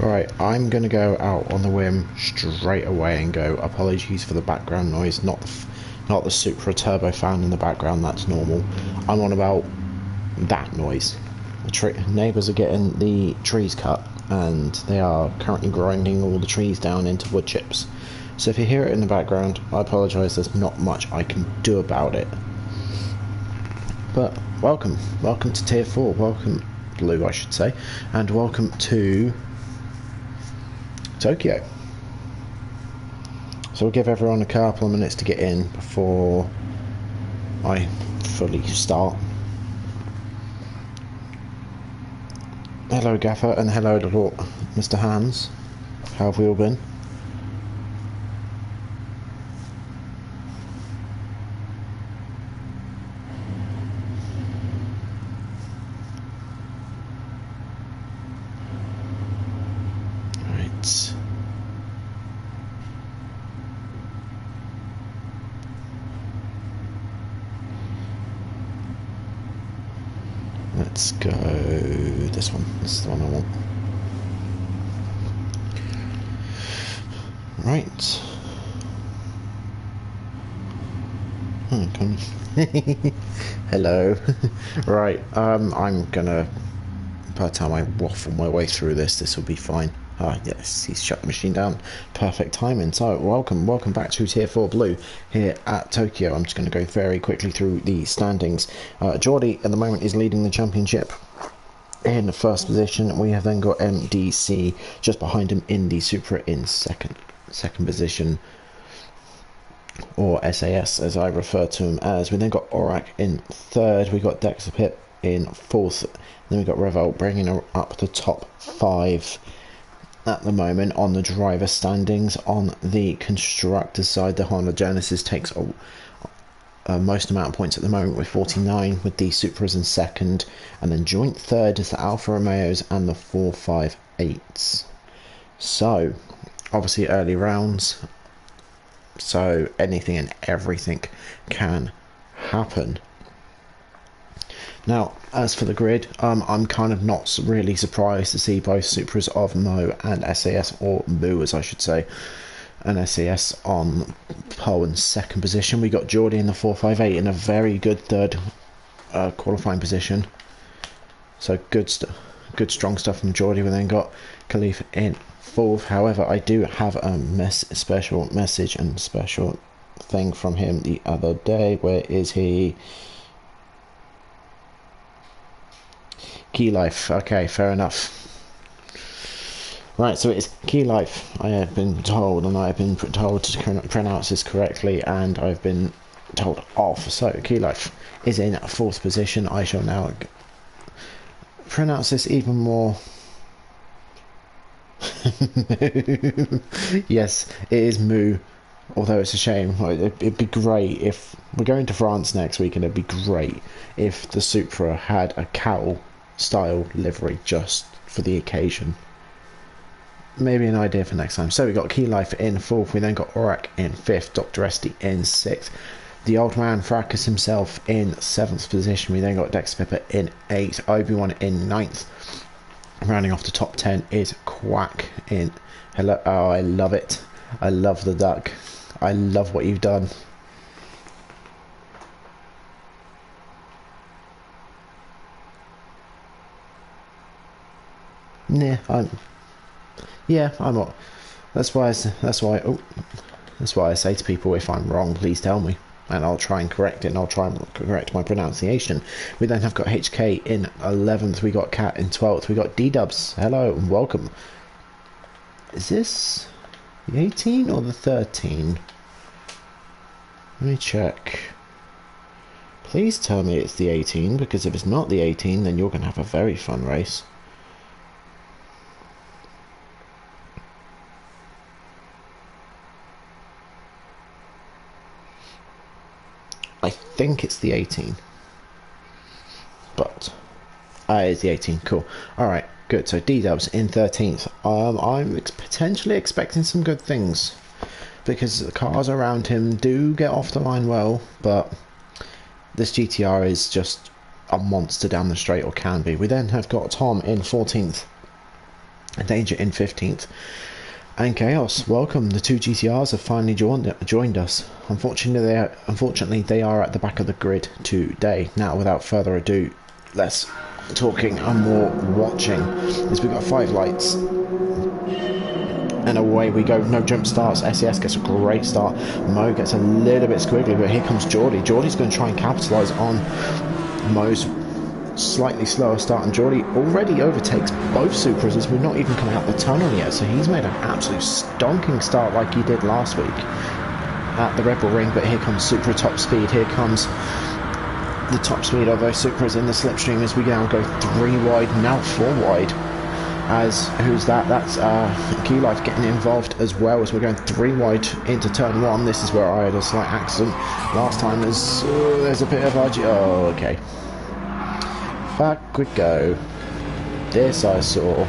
Right, I'm going to go out on the whim straight away and go, apologies for the background noise, not the Supra turbo fan in the background, that's normal. I'm on about that noise. The neighbours are getting the trees cut, and they are currently grinding all the trees down into wood chips. So if you hear it in the background, I apologise, there's not much I can do about it. But welcome to Tier 4, welcome, Blue I should say, and welcome to Tokyo. So we'll give everyone a couple of minutes to get in before I fully start. Hello Gaffer, and hello little Mr. Hans. How have we all been? Right. Let's go this one. This is the one I want. Right. Hello. Right, I'm gonna, by the time I waffle my way through this will be fine. Ah, yes, he's shut the machine down. Perfect timing. So, welcome back to Tier 4 Blue here at Tokyo. I'm just going to go very quickly through the standings. Geordie at the moment is leading the championship in the first position. We have then got MDC just behind him in the Supra in second position, or SAS as I refer to him as. We then got Aurak in third. We got Dexapip in fourth. Then we got Revolt bringing her up the top 5 at the moment on the driver standings. On the constructor side, the Honda Genesis takes most amount of points at the moment with 49, with the Supras in second, and then joint third is the Alfa Romeos and the 458s. So obviously early rounds, so anything and everything can happen. Now, as for the grid, I'm kind of not really surprised to see both Supras of Mo and SAS, or Moo as I should say, and SAS on pole and second position. We got Geordie in the 458 in a very good third qualifying position. So good strong stuff from Geordie. We then got Khalif in fourth. However, I do have a special message and special thing from him the other day. Where is he? Key Life. Okay, fair enough. Right, so it is Key Life. I have been told, and I have been told to pronounce this correctly, and I've been told off. So Key Life is in fourth position. I shall now pronounce this even more. Yes, it is Moo. Although it's a shame. It'd be great if we're going to France next week, and it'd be great if the Supra had a cowl style livery just for the occasion. Maybe an idea for next time. So we got Key Life in fourth. We then got Aurak in fifth. Dr. Esty in sixth. The old man Fracas himself in seventh position. We then got Dex Pipper in eighth. Obi-Wan in ninth. Rounding off the top 10 is Quack in. Hello. Oh, I love it. I love the duck. I love what you've done. Nah, I'm not. That's why I say to people, if I'm wrong, please tell me, and I'll try and correct it, and I'll try and correct my pronunciation. We then have got HK in 11th. We got Cat in 12th. We got D-Dubs. Hello and welcome. Is this the 18 or the 13? Let me check. Please tell me it's the 18, because if it's not the 18, then you're going to have a very fun race. I think it's the 18, but it's the 18. Cool. All right, good. So D-Dubs in 13th. I'm potentially expecting some good things, because the cars around him do get off the line well, but this GTR is just a monster down the straight, or can be. We then have got Tom in 14th. Danger in 15th. And Chaos, welcome. The two GTRs have finally joined us. Unfortunately, they are at the back of the grid today. Now, without further ado, less talking and more watching. As we've got 5 lights. And away we go. No jump starts. SES gets a great start. Mo gets a little bit squiggly, but here comes Geordie. Geordie's going to try and capitalise on Mo's slightly slower start, and Geordie already overtakes both Supras as we're not even coming out the tunnel yet, so he's made an absolute stonking start like he did last week at the Red Bull Ring. But here comes Supra top speed. Here comes the top speed of those Supras in the slipstream as we now go 3 wide, now 4 wide. As who's that? That's Key Life getting involved as well as we're going 3 wide into turn 1. This is where I had a slight accident last time. There's a bit of RG. Oh, okay. Back we go. This I saw.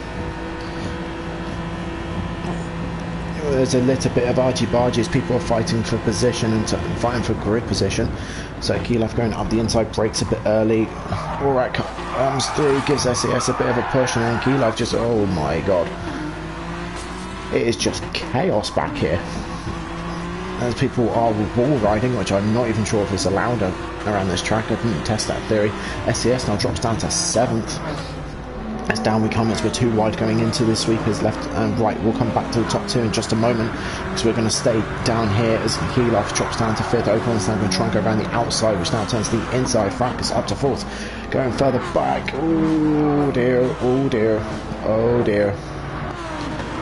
There's a little bit of argy-bargy. People are fighting for position and fighting for grid position. So Keylaf going up the inside, breaks a bit early. Alright, comes through, gives SES a bit of a push, and then Keylaf just, oh my god. It is just chaos back here. As people are wall riding, which I'm not even sure if it's allowed around this track. I didn't test that theory. SES now drops down to 7th. As down we come as we're 2 wide going into the sweepers left and right. We'll come back to the top 2 in just a moment because we're going to stay down here as Keylaf drops down to 5th. Oakon's now going to try and go around the outside, which now turns the inside. Fracas up to 4th. Going further back. Oh dear, oh dear, oh dear.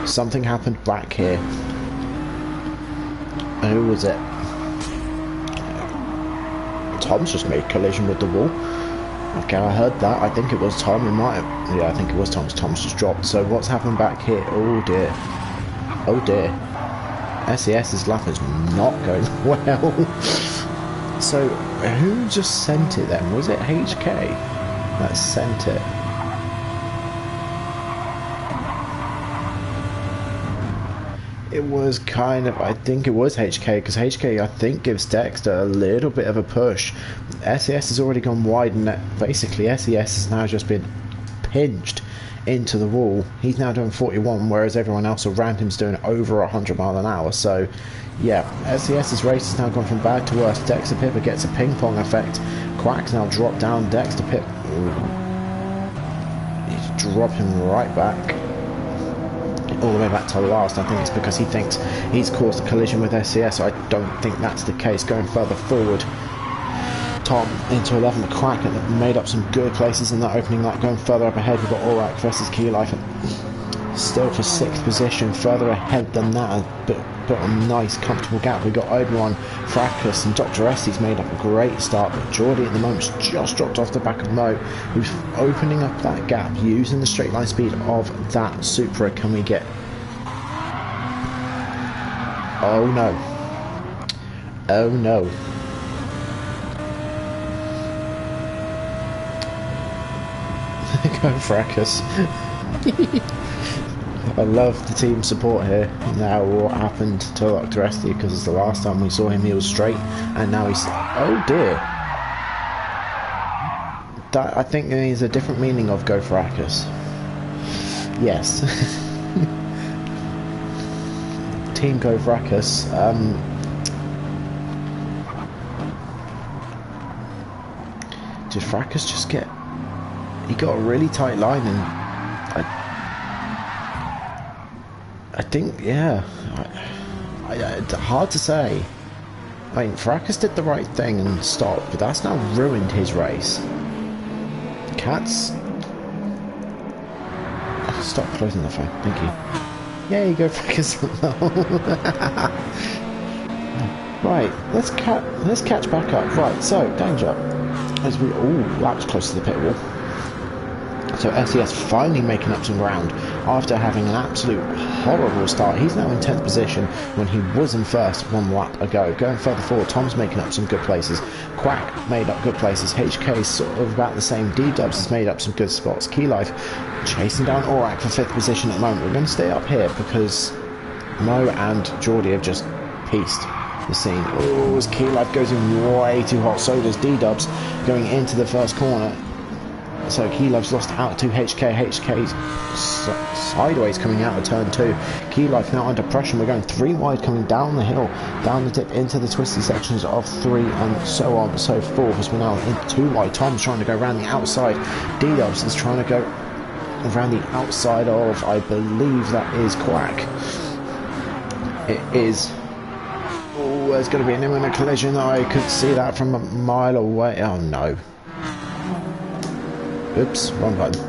Something happened back here. Who was it? Tom's just made collision with the wall. Okay, I heard that. I think it was Tom. It might have... Yeah, I think it was Tom's. Tom's just dropped. So what's happened back here? Oh dear. Oh dear. SES's lap is not going well. So who just sent it then? Was it HK that sent it? It was kind of, I think it was HK, because HK I think gives Dexter a little bit of a push. SES has already gone wide, and basically SES has now just been pinched into the wall. He's now doing 41, whereas everyone else around him's doing over 100 miles an hour. So yeah, SES's race has now gone from bad to worse. Dexter Pippa gets a ping pong effect. Quack's now dropped down. Dexter Pip, he's dropping right back. All the way back to last. I think it's because he thinks he's caused a collision with SES. I don't think that's the case. Going further forward, Tom into 11th. Quack and made up some good places in that opening lap. Going further up ahead, we've got Aurak versus Key Life, still for 6th position. Further ahead than that, but a nice comfortable gap. We've got Obi-Wan, Fracas and Dr. Estes made up a great start, but Geordie at the moment's just dropped off the back of Mo, who's opening up that gap using the straight line speed of that Supra. Can we get... Oh no. Oh no. Go Fracas. I love the team support here. Now what happened to Dr. Esty, because the last time we saw him he was straight and now he's... Oh dear. That, I think there is a different meaning of go Fracas. Yes. Team go Fracas. Did Fracas just get... He got a really tight line and... I think, yeah, it's hard to say. I mean, Fracas did the right thing and stopped, but that's now ruined his race. Cats, stop closing the phone, thank you. Yeah, you go Fracas. Right, let's catch back up. Right, so danger as we that was close to the pit wall. So SES finally making up some ground after having an absolute horrible start. He's now in 10th position when he was in first 1 lap ago. Going further forward, Tom's making up some good places. Quack made up good places. HK sort of about the same. D-Dubs has made up some good spots. Key Life chasing down Aurak for 5th position at the moment. We're going to stay up here because Mo and Geordie have just pieced the scene. Oh, as Key Life goes in way too hot, so does D-Dubs going into the first corner. So Keylive's lost out to HK. HK's sideways coming out of turn 2. Keylive now under pressure. We're going 3 wide coming down the hill, down the dip into the twisty sections of 3 and so on and so forth as we're now in 2 wide. Tom's trying to go around the outside. D-Dubs is trying to go around the outside of, I believe that is Quack. It is. Oh, there's going to be an imminent collision. I could see that from a mile away. Oh no. Oops, wrong button.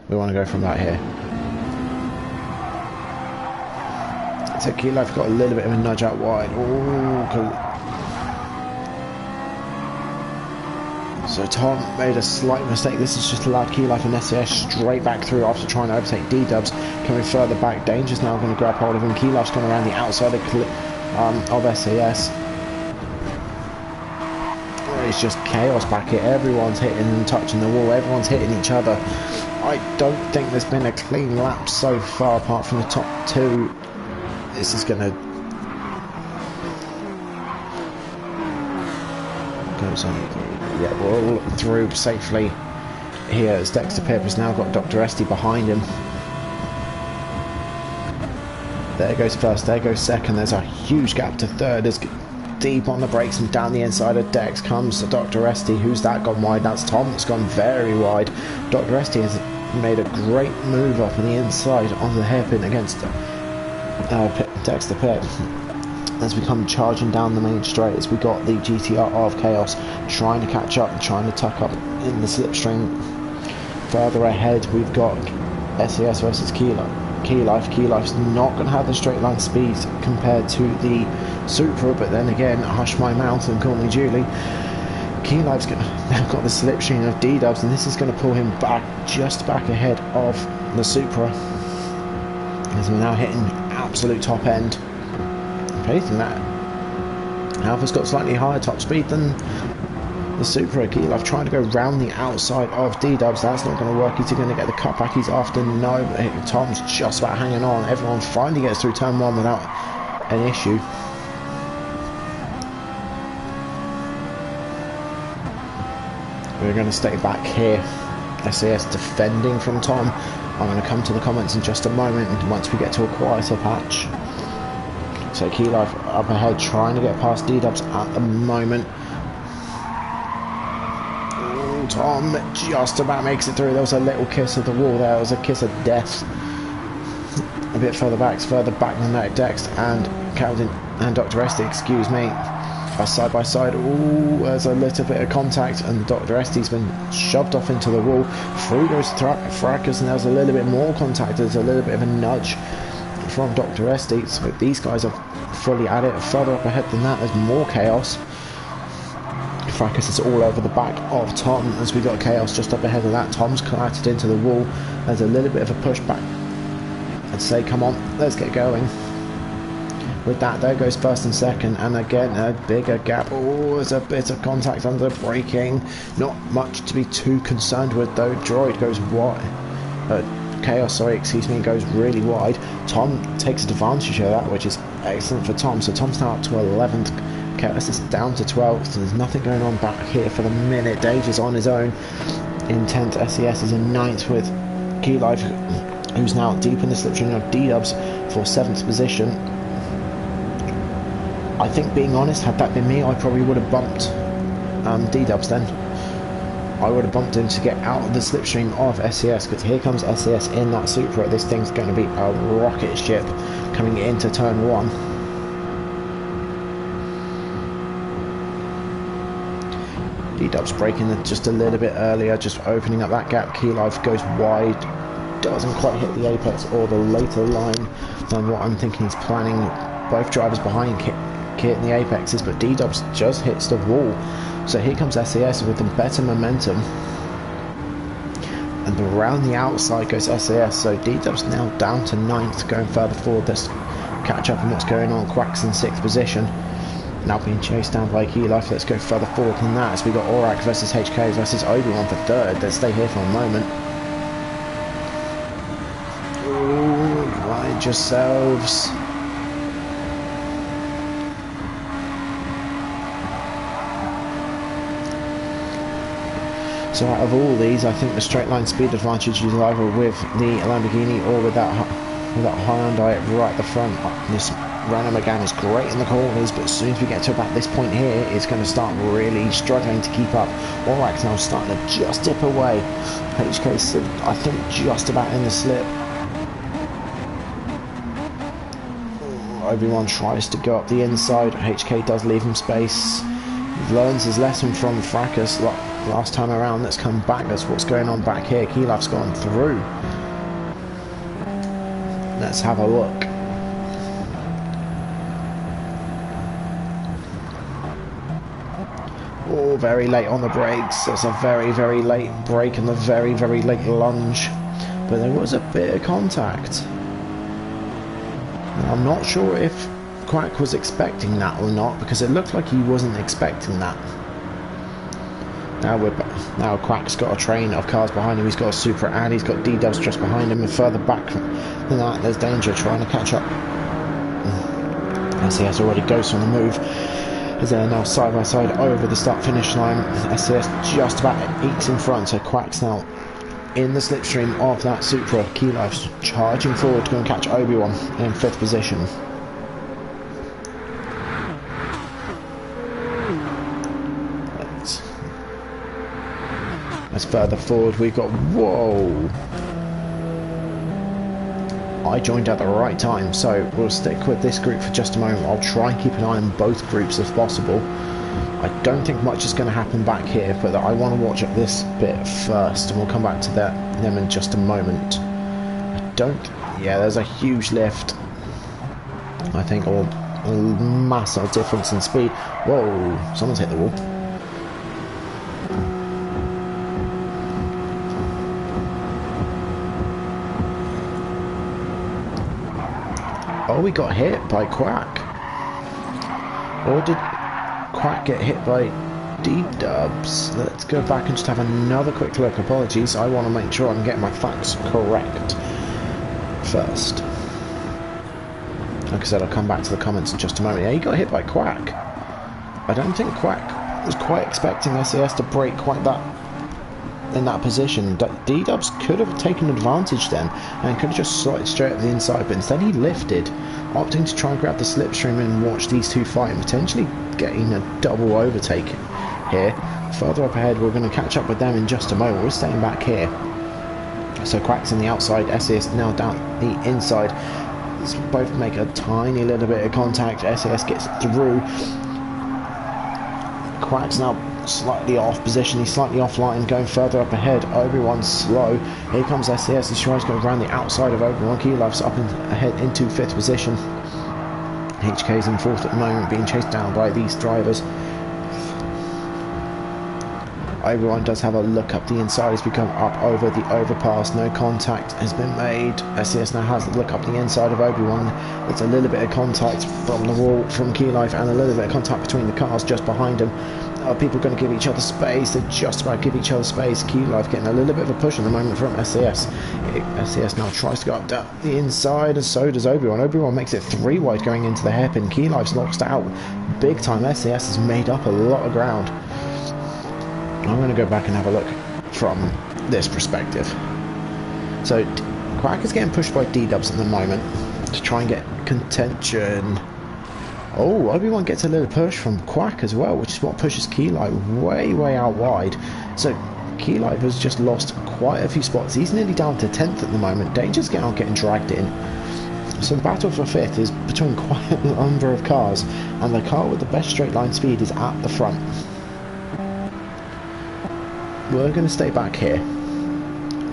We want to go from that here. So Keylife got a little bit of a nudge out wide. Oh, cool. So Tom made a slight mistake. This has just allowed Keylife and SES straight back through after trying to overtake D-Dubs. Coming further back, Danger's now going to grab hold of him. Keylife's gone around the outside of SES. It's just chaos back here. Everyone's hitting and touching the wall. Everyone's hitting each other. I don't think there's been a clean lap so far apart from the top 2. This is going to... goes on. Yeah, we're all through safely here as Dexter Pip has now got Dr. Esty behind him. There goes first, there goes second. There's a huge gap to third. There's deep on the brakes and down the inside of Dex comes Dr. Esty. Who's that gone wide? That's Tom that's gone very wide. Dr. Esty has made a great move up on the inside on the hairpin against Dexter Pip. As we come charging down the main straight, as we got the GTR of Chaos trying to catch up and trying to tuck up in the slipstream. Further ahead, we've got SES versus Keylife. Keylife's not going to have the straight line speed compared to the Supra, but then again, hush my mouth and call me Julie. Keylife's now got the slipstream of D-Dubs, and this is going to pull him back, just back ahead of the Supra. As we're now hitting absolute top end. Anything that Alpha's got slightly higher top speed than the Supra. Keylife trying to go round the outside of D-Dubs. That's not going to work. Is he going to get the cutback he's after? No, but Tom's just about hanging on. Everyone finally gets through turn 1 without an issue. We're going to stay back here. SAS defending from Tom. I'm going to come to the comments in just a moment once we get to a quieter patch. So Keylife up ahead trying to get past D-Dubs at the moment. Ooh, Tom just about makes it through. There was a little kiss of the wall there. There was a kiss of death. A bit further back than that, Dex and Calvin and Dr. Esty, excuse me, are side by side. Ooh, there's a little bit of contact and Dr. Esty's been shoved off into the wall. Through goes Fracas and there's a little bit more contact. There's a little bit of a nudge from Dr. Esty, so these guys are fully at it. Further up ahead than that, there's more chaos. Fracas is all over the back of Tom as we got chaos just up ahead of that. Tom's collided into the wall. There's a little bit of a pushback. I'd say, come on, let's get going. With that, there goes first and second, and again a bigger gap. Oh, there's a bit of contact under braking. Not much to be too concerned with though. Droid goes wide. Chaos, sorry, excuse me, goes really wide. Tom takes advantage of that, which is excellent for Tom. So Tom's now up to 11th. Chaos is down to 12th. So there's nothing going on back here for the minute. Danger's on his own in 10th. SES is in 9th with Keylife, who's now deep in the slipstream of D-Dubs for 7th position. I think, being honest, had that been me, I probably would have bumped D-Dubs then. I would have bumped him to get out of the slipstream of SES, because here comes SES in that Supra. This thing's going to be a rocket ship coming into turn 1. D-Dubs breaking it just a little bit earlier, just opening up that gap. Keylife goes wide, doesn't quite hit the apex or the later line than what I'm thinking he's planning. Both drivers behind hitting the apexes, but D-Dubs just hits the wall. So here comes SES with the better momentum, and around the outside goes SES. So D-Dubs now down to 9th, going further forward. Let's catch up on what's going on. Quack's in 6th position, now being chased down by Keylife. Let's go further forward than that as we got Aurak versus HK versus Obi-Wan for 3rd. Let's stay here for a moment. Ooh, mind yourselves. So out of all these, I think the straight line speed advantage is either with the Lamborghini or with that Hyundai right at the front. This Renault Megane is great in the corners, but as soon as we get to about this point here, it's going to start really struggling to keep up. Aurak's now starting to just dip away. HK's, I think, just about in the slip. Obi-Wan tries to go up the inside. HK does leave him space. He learns his lesson from Fracas last time around. Let's come back. That's what's going on back here. Keylife's gone through. Let's have a look. Oh, very late on the brakes. It's a very, very late brake and a very, very late lunge. But there was a bit of contact. I'm not sure if Quack was expecting that or not, because it looked like he wasn't expecting that. Now Quack's got a train of cars behind him. He's got a Supra and he's got D-Dubs just behind him, and further back than that there's danger trying to catch up. SES already goes on the move as they're now side by side over the start finish line. SES just about ekes in front, so Quack's now in the slipstream of that Supra. Keylife's charging forward to go and catch Obi-Wan in 5th position. Let's further forward. We've got, whoa! I joined at the right time, so we'll stick with this group for just a moment. I'll try and keep an eye on both groups if possible. I don't think much is going to happen back here, but I want to watch up this bit first, and we'll come back to them in just a moment. Yeah, there's a huge lift. I think a massive difference in speed. Whoa, someone's hit the wall. Oh, we got hit by Quack. Or did Quack get hit by D-Dubs? Let's go back and just have another quick look. Apologies, I want to make sure I'm getting my facts correct first. Like I said, I'll come back to the comments in just a moment. Yeah, he got hit by Quack. I don't think Quack was quite expecting SES to break quite that in that position. D-Dubs could have taken advantage then and could have just slotted straight up the inside, but instead he lifted, opting to try and grab the slipstream and watch these two fight, and potentially getting a double overtake here. Further up ahead, we're going to catch up with them in just a moment. We're staying back here. So Quack's on the outside, SES now down the inside. Let's both make a tiny little bit of contact. SES gets through. Quack's now slightly off position, he's slightly offline, going further up ahead. Obi-Wan's slow. Here comes SES, he tries to go around the outside of Obi-Wan. Keylife's up ahead into 5th position. HK's in 4th at the moment, being chased down by these drivers. Obi-Wan does have a look up the inside as we come up over the overpass. No contact has been made. SES now has a look up the inside of Obi-Wan. There's a little bit of contact from the wall from Keylife and a little bit of contact between the cars just behind him. Are people going to give each other space? They're just about to give each other space. Keylife getting a little bit of a push at the moment from SES. SES now tries to go up down the inside, and so does Obi-Wan. Obi-Wan makes it 3 wide going into the hairpin. Keylife's lost out big time. SES has made up a lot of ground. I'm going to go back and have a look from this perspective. So Quack is getting pushed by D-Dubs at the moment to try and get contention. Oh, Obi-Wan gets a little push from Quack as well, which is what pushes Keylife way out wide. So Keylife has just lost quite a few spots. He's nearly down to 10th at the moment. Danger's getting dragged in. So the battle for 5th is between quite a number of cars, and the car with the best straight line speed is at the front. We're going to stay back here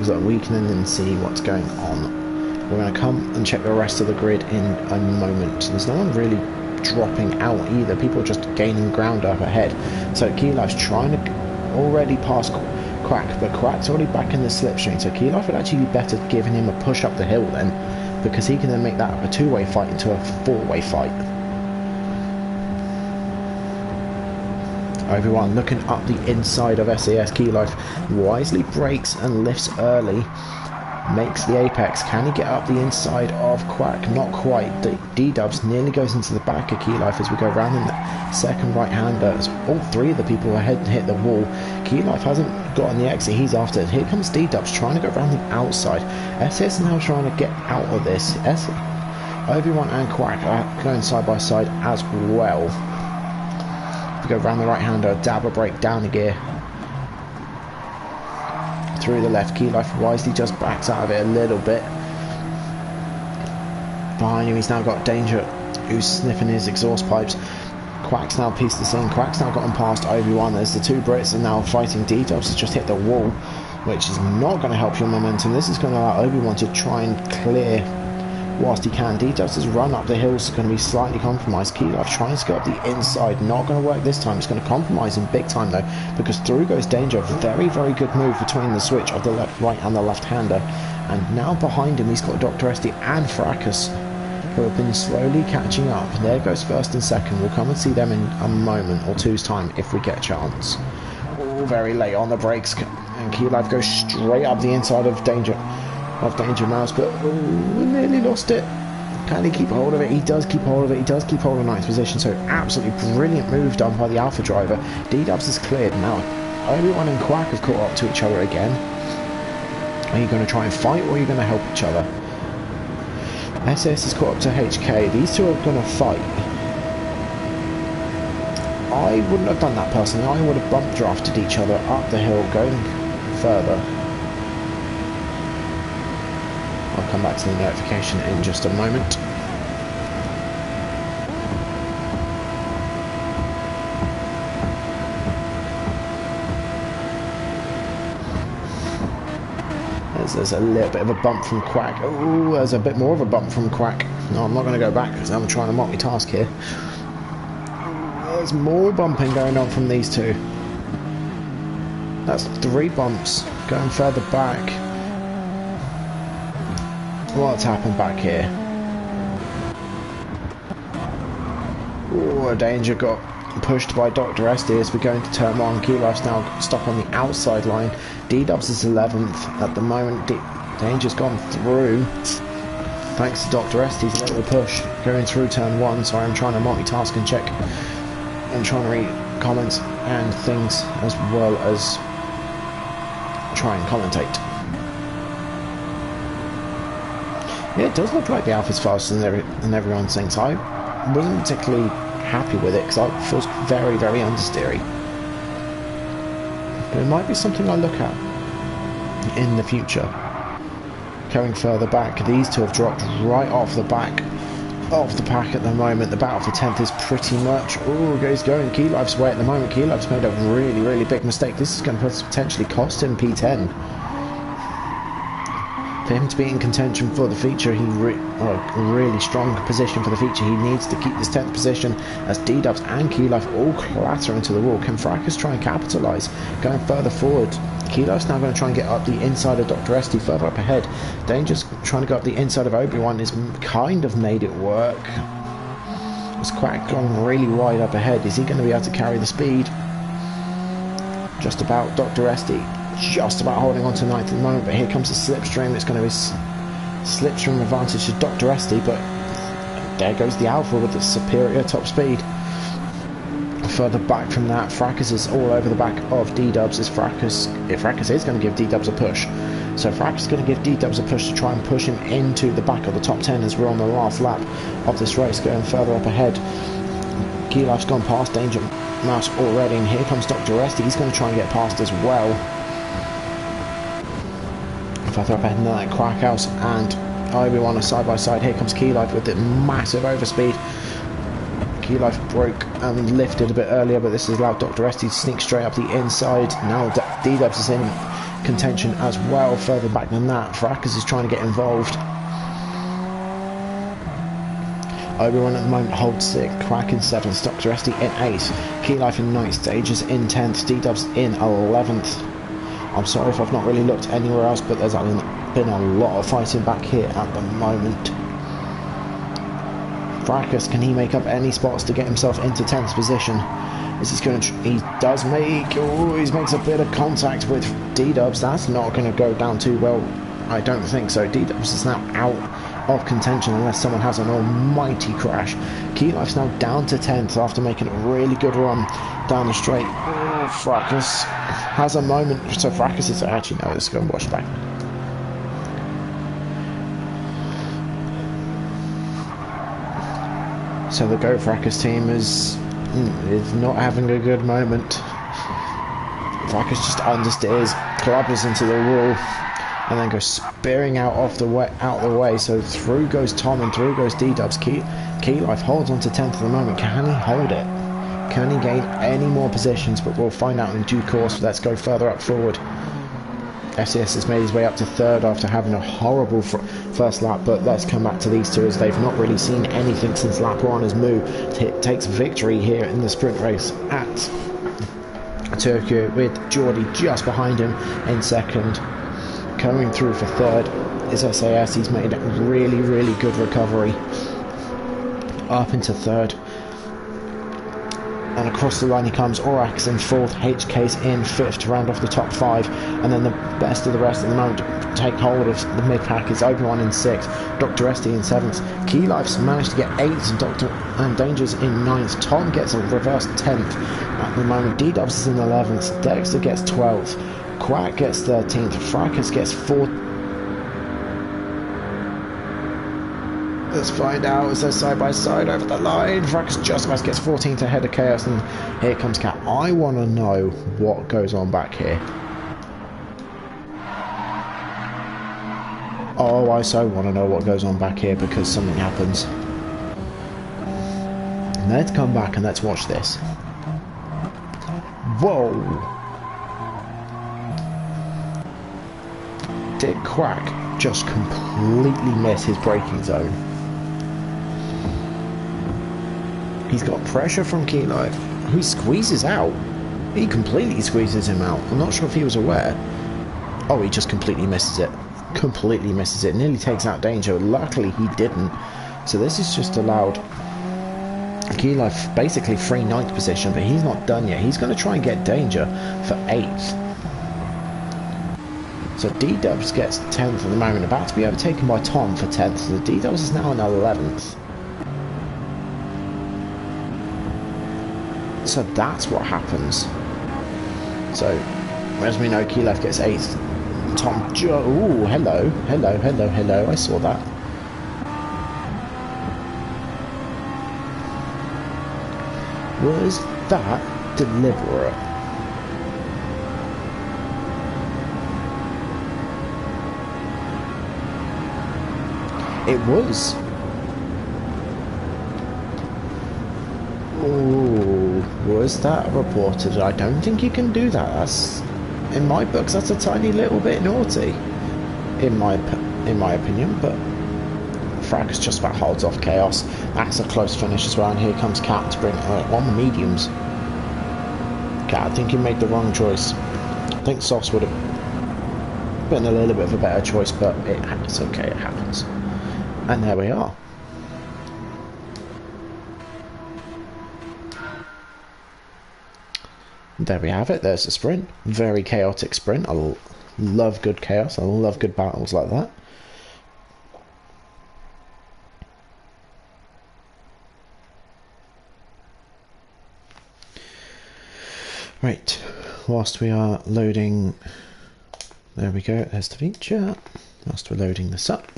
so we can then see what's going on. We're going to come and check the rest of the grid in a moment. There's no one really dropping out either. People are just gaining ground up ahead. So Keylife's trying to already pass Quack, but Quack's already back in the slipstream. So Keylife would actually be better giving him a push up the hill then, because he can then make that a 2-way fight into a 4-way fight. Obi-Wan looking up the inside of SES. Keylife wisely brakes and lifts early. makes the apex. Can he get up the inside of Quack? Not quite. D-Dubs nearly goes into the back of Key Life as we go round in the second right-hander. All three of the people ahead hit the wall. Key Life hasn't gotten the exit he's after. Here comes D-Dubs trying to go around the outside. SS is now trying to get out of this. Obi-Wan and Quack are going side by side as well. We go round the right-hander, dabber break, down the gear. Through the left, Key Life wisely just backs out of it a little bit. Behind him, he's now got Danger, who's sniffing his exhaust pipes. Quack's now pieced this in. Quack's now gotten past Obi-Wan. There's the two Brits and now fighting D-Dubs to just hit the wall, which is not going to help your momentum. This is going to allow Obi-Wan to try and clear whilst he can. D-Dubs' run up the hill is going to be slightly compromised. Key Life trying to go up the inside, not going to work this time. It's going to compromise him big time though, because through goes Danger. Very, very good move between the switch of the left, right and the left-hander. And now behind him he's got Dr. SD and Fracas, who have been slowly catching up. There goes first and second. We'll come and see them in a moment or two's time if we get a chance. Oh, very late on the brakes, and Key Life goes straight up the inside of Danger Mouse, but nearly lost it. Can he keep hold of it? He does keep hold of it. He does keep hold of ninth position. So absolutely brilliant move done by the Alpha driver. D-Dubs is cleared now. Obi-Wan and Quack have caught up to each other again. Are you going to try and fight, or are you going to help each other? SS has caught up to HK. These two are going to fight. I wouldn't have done that personally. I would have bump drafted each other up the hill, going further. I'll come back to the notification in just a moment. There's a little bit of a bump from Quack. Oh, there's a bit more of a bump from Quack. No, I'm not going to go back because I'm trying to multitask here. There's more bumping going on from these two. That's 3 bumps going further back. What's happened back here? Oh, Danger got pushed by Dr. SD as we go into turn 1. Key Life's now stuck on the outside line. D-Dubs is 11th at the moment. Danger's gone through. Thanks to Dr. SD's little push going through turn 1. Sorry, I'm trying to multitask and check. I'm trying to read comments and things as well as try and commentate. Yeah, it does look like the Alpha's faster than everyone thinks. I wasn't particularly happy with it because it feels very, very understeery. But it might be something I'll look at in the future. Going further back, these two have dropped right off the back of the pack at the moment. The battle for 10th is pretty much going Key Life's way at the moment. Key Life's made a really, really big mistake. This is going to potentially cost him P10. For him to be in contention for the feature, a really strong position for the feature, he needs to keep this 10th position as D-Dubs and Key Life all clatter into the wall. Can Fracas try and capitalise? Going further forward, Key Life's now going to try and get up the inside of Dr. SD further up ahead. Danger's trying to go up the inside of Obi-Wan is kind of made it work. It's Quack gone really wide up ahead. Is he going to be able to carry the speed? Just about. Dr. SD just about holding on to 9th at the moment, but here comes the slipstream. It's going to be slipstream advantage to Dr. SD, but there goes the Alpha with the superior top speed. Further back from that, Fracas is all over the back of D-Dubs. If Fracas is going to give D-Dubs a push, so Fracas is going to give D-Dubs a push to try and push him into the back of the top 10 as we're on the last lap of this race, going further up ahead. Key Life's gone past Danger Mouse already, and here comes Dr. SD. He's going to try and get past as well. Further up ahead now, Quack House and Obi-Wan are side by side. Here comes Key Life with the massive overspeed. Key Life broke and lifted a bit earlier, but this has allowed Dr. SD to sneak straight up the inside. Now D-Dubs is in contention as well. Further back than that, Fracas is trying to get involved. Obi-Wan at the moment holds 6th, Quack in 7th, Dr. SD in 8th, Key Life in 9th, Stages in 10th, D-Dubs in 11th. I'm sorry if I've not really looked anywhere else, but there's been a lot of fighting back here at the moment. Fracas, can he make up any spots to get himself into 10th position? Is he going to... He does make... Oh, he makes a bit of contact with D-Dubs. That's not going to go down too well I don't think so. D-Dubs is now out of contention unless someone has an almighty crash. Key Life's now down to 10th after making a really good run down the straight. Oh, Fracas has a moment. So Fracas is actually, no, let's go and watch back. So the Go Fracas team is not having a good moment. Fracas just understeers, clubbers into the wall, and then goes spearing out the way. So through goes Tom and through goes D-Dubs. Key Life holds on to 10th at the moment. Can he hold it? Can he gain any more positions? But we'll find out in due course. Let's go further up forward. FCS has made his way up to 3rd after having a horrible first lap, but let's come back to these two as they've not really seen anything since lap 1 as Moo takes victory here in the sprint race at Tokyo, with Geordie just behind him in 2nd. Coming through for 3rd is SAS. He's made a really, really good recovery up into 3rd. And across the line he comes. Orax in 4th, HK's in 5th to round off the top 5. And then the best of the rest at the moment to take hold of the mid-pack is Obi-Wan in 6th, Dr. SD in 7th. Key Life's managed to get 8th and Danger's in 9th. Tom gets a reverse 10th at the moment. D-Dubs is in 11th. Dexter gets 12th. Quack gets 13th. Fracas gets 4th. Let's find out as they're side by side over the line. Fracas just about gets 14th ahead of Chaos, and here comes Cat. I want to know what goes on back here. Oh, I so want to know what goes on back here because something happens. Let's come back and let's watch this. Whoa! Did Quack just completely miss his braking zone? He's got pressure from Key Life, who squeezes out. He completely squeezes him out. I'm not sure if he was aware. Oh, he just completely misses it. Completely misses it. Nearly takes out Danger. Luckily, he didn't. So this has just allowed Key Life basically free 9th position, but he's not done yet. He's going to try and get Danger for 8th. So D-Dubs gets 10th at the moment, about to be overtaken by Tom for 10th. So D-Dubs is now in 11th. So that's what happens. So, as we know, Key Life gets 8th. Tom, ooh, hello, I saw that. Was that deliberate? It was. Ooh, was that reported? I don't think you can do that. That's, in my books, that's a tiny little bit naughty, in my opinion. But Fracas just about holds off Chaos. That's a close finish as well. And here comes Cat to bring on the mediums. Cat, I think he made the wrong choice. I think Sauce would have been a little bit of a better choice, but it's okay. It happens. And there we are. There we have it. There's a sprint. Very chaotic sprint. I love good chaos. I love good battles like that. Right. Whilst we are loading... There we go. There's the feature. Whilst we're loading this up.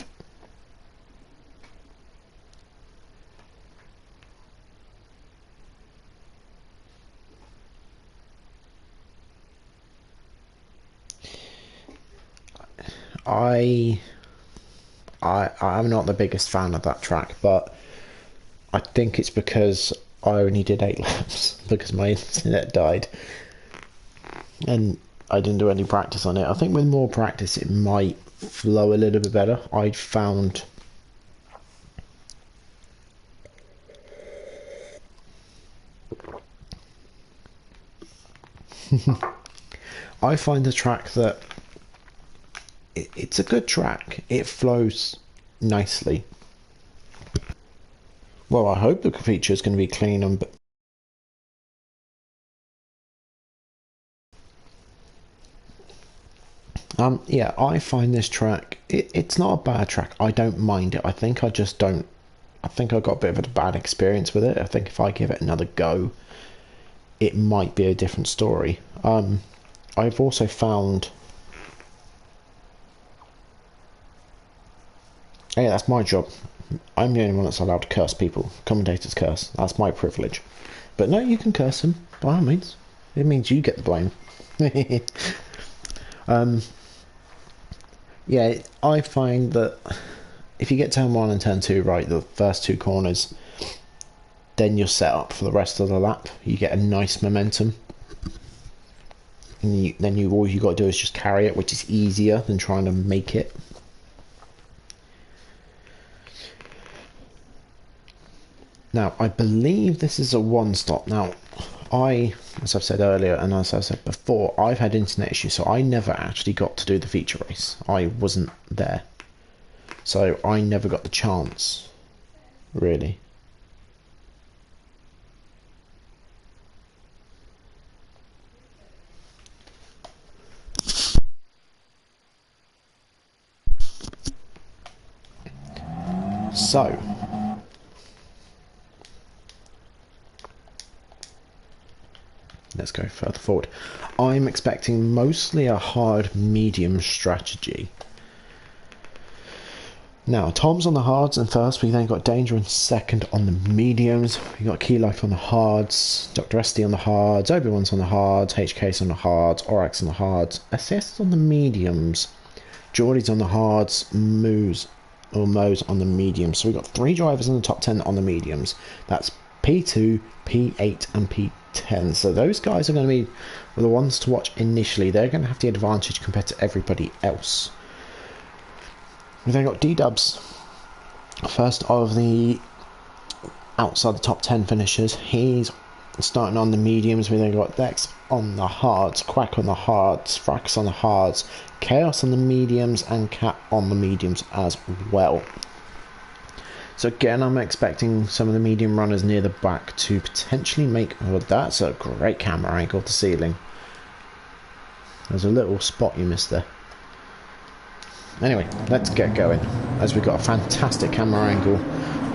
I'm not the biggest fan of that track, but I think it's because I only did 8 laps because my internet died and I didn't do any practice on it. I think with more practice it might flow a little bit better. I found I find the track that it's a good track. It flows nicely. Well, I hope the feature is going to be clean and yeah, I find this track It's not a bad track. I don't mind it. I think I just don't. I think I got a bit of a bad experience with it. I think if I give it another go, it might be a different story. I've also found. Hey, that's my job. I'm the only one that's allowed to curse people. Commentators curse. That's my privilege. But no, you can curse them, by all means. It means you get the blame. Yeah, I find that if you get turn 1 and turn 2 right, the first 2 corners, then you're set up for the rest of the lap. You get a nice momentum. And then all you got to do is just carry it, which is easier than trying to make it. Now, I believe this is a one-stop. Now, as I've said earlier, and as I said before, I've had internet issues, so I never actually got to do the feature race. I wasn't there. So, I never got the chance, really. So, let's go further forward. I'm expecting mostly a hard medium strategy. Now, Tom's on the hards and first. We then got Danger in second on the mediums. We got Key Life on the hards, Dr. SD on the hards, Obi-Wan's on the hards, HK's on the hards, Orak's on the hards, SS on the mediums, Geordie's on the hards, Mo's on the mediums. So we've got 3 drivers in the top 10 on the mediums. That's P2, P8 and P10. So those guys are going to be the ones to watch initially. They're going to have the advantage compared to everybody else. We've then got D-Dubs, first of the outside the top 10 finishers. He's starting on the mediums. We then got Dex on the hards, Quack on the hards, Frax on the hards, Chaos on the mediums, and Cat on the mediums as well. So again, I'm expecting some of the medium runners near the back to potentially make... Oh, that's a great camera angle of the ceiling. There's a little spot you missed there. Anyway, let's get going, as we've got a fantastic camera angle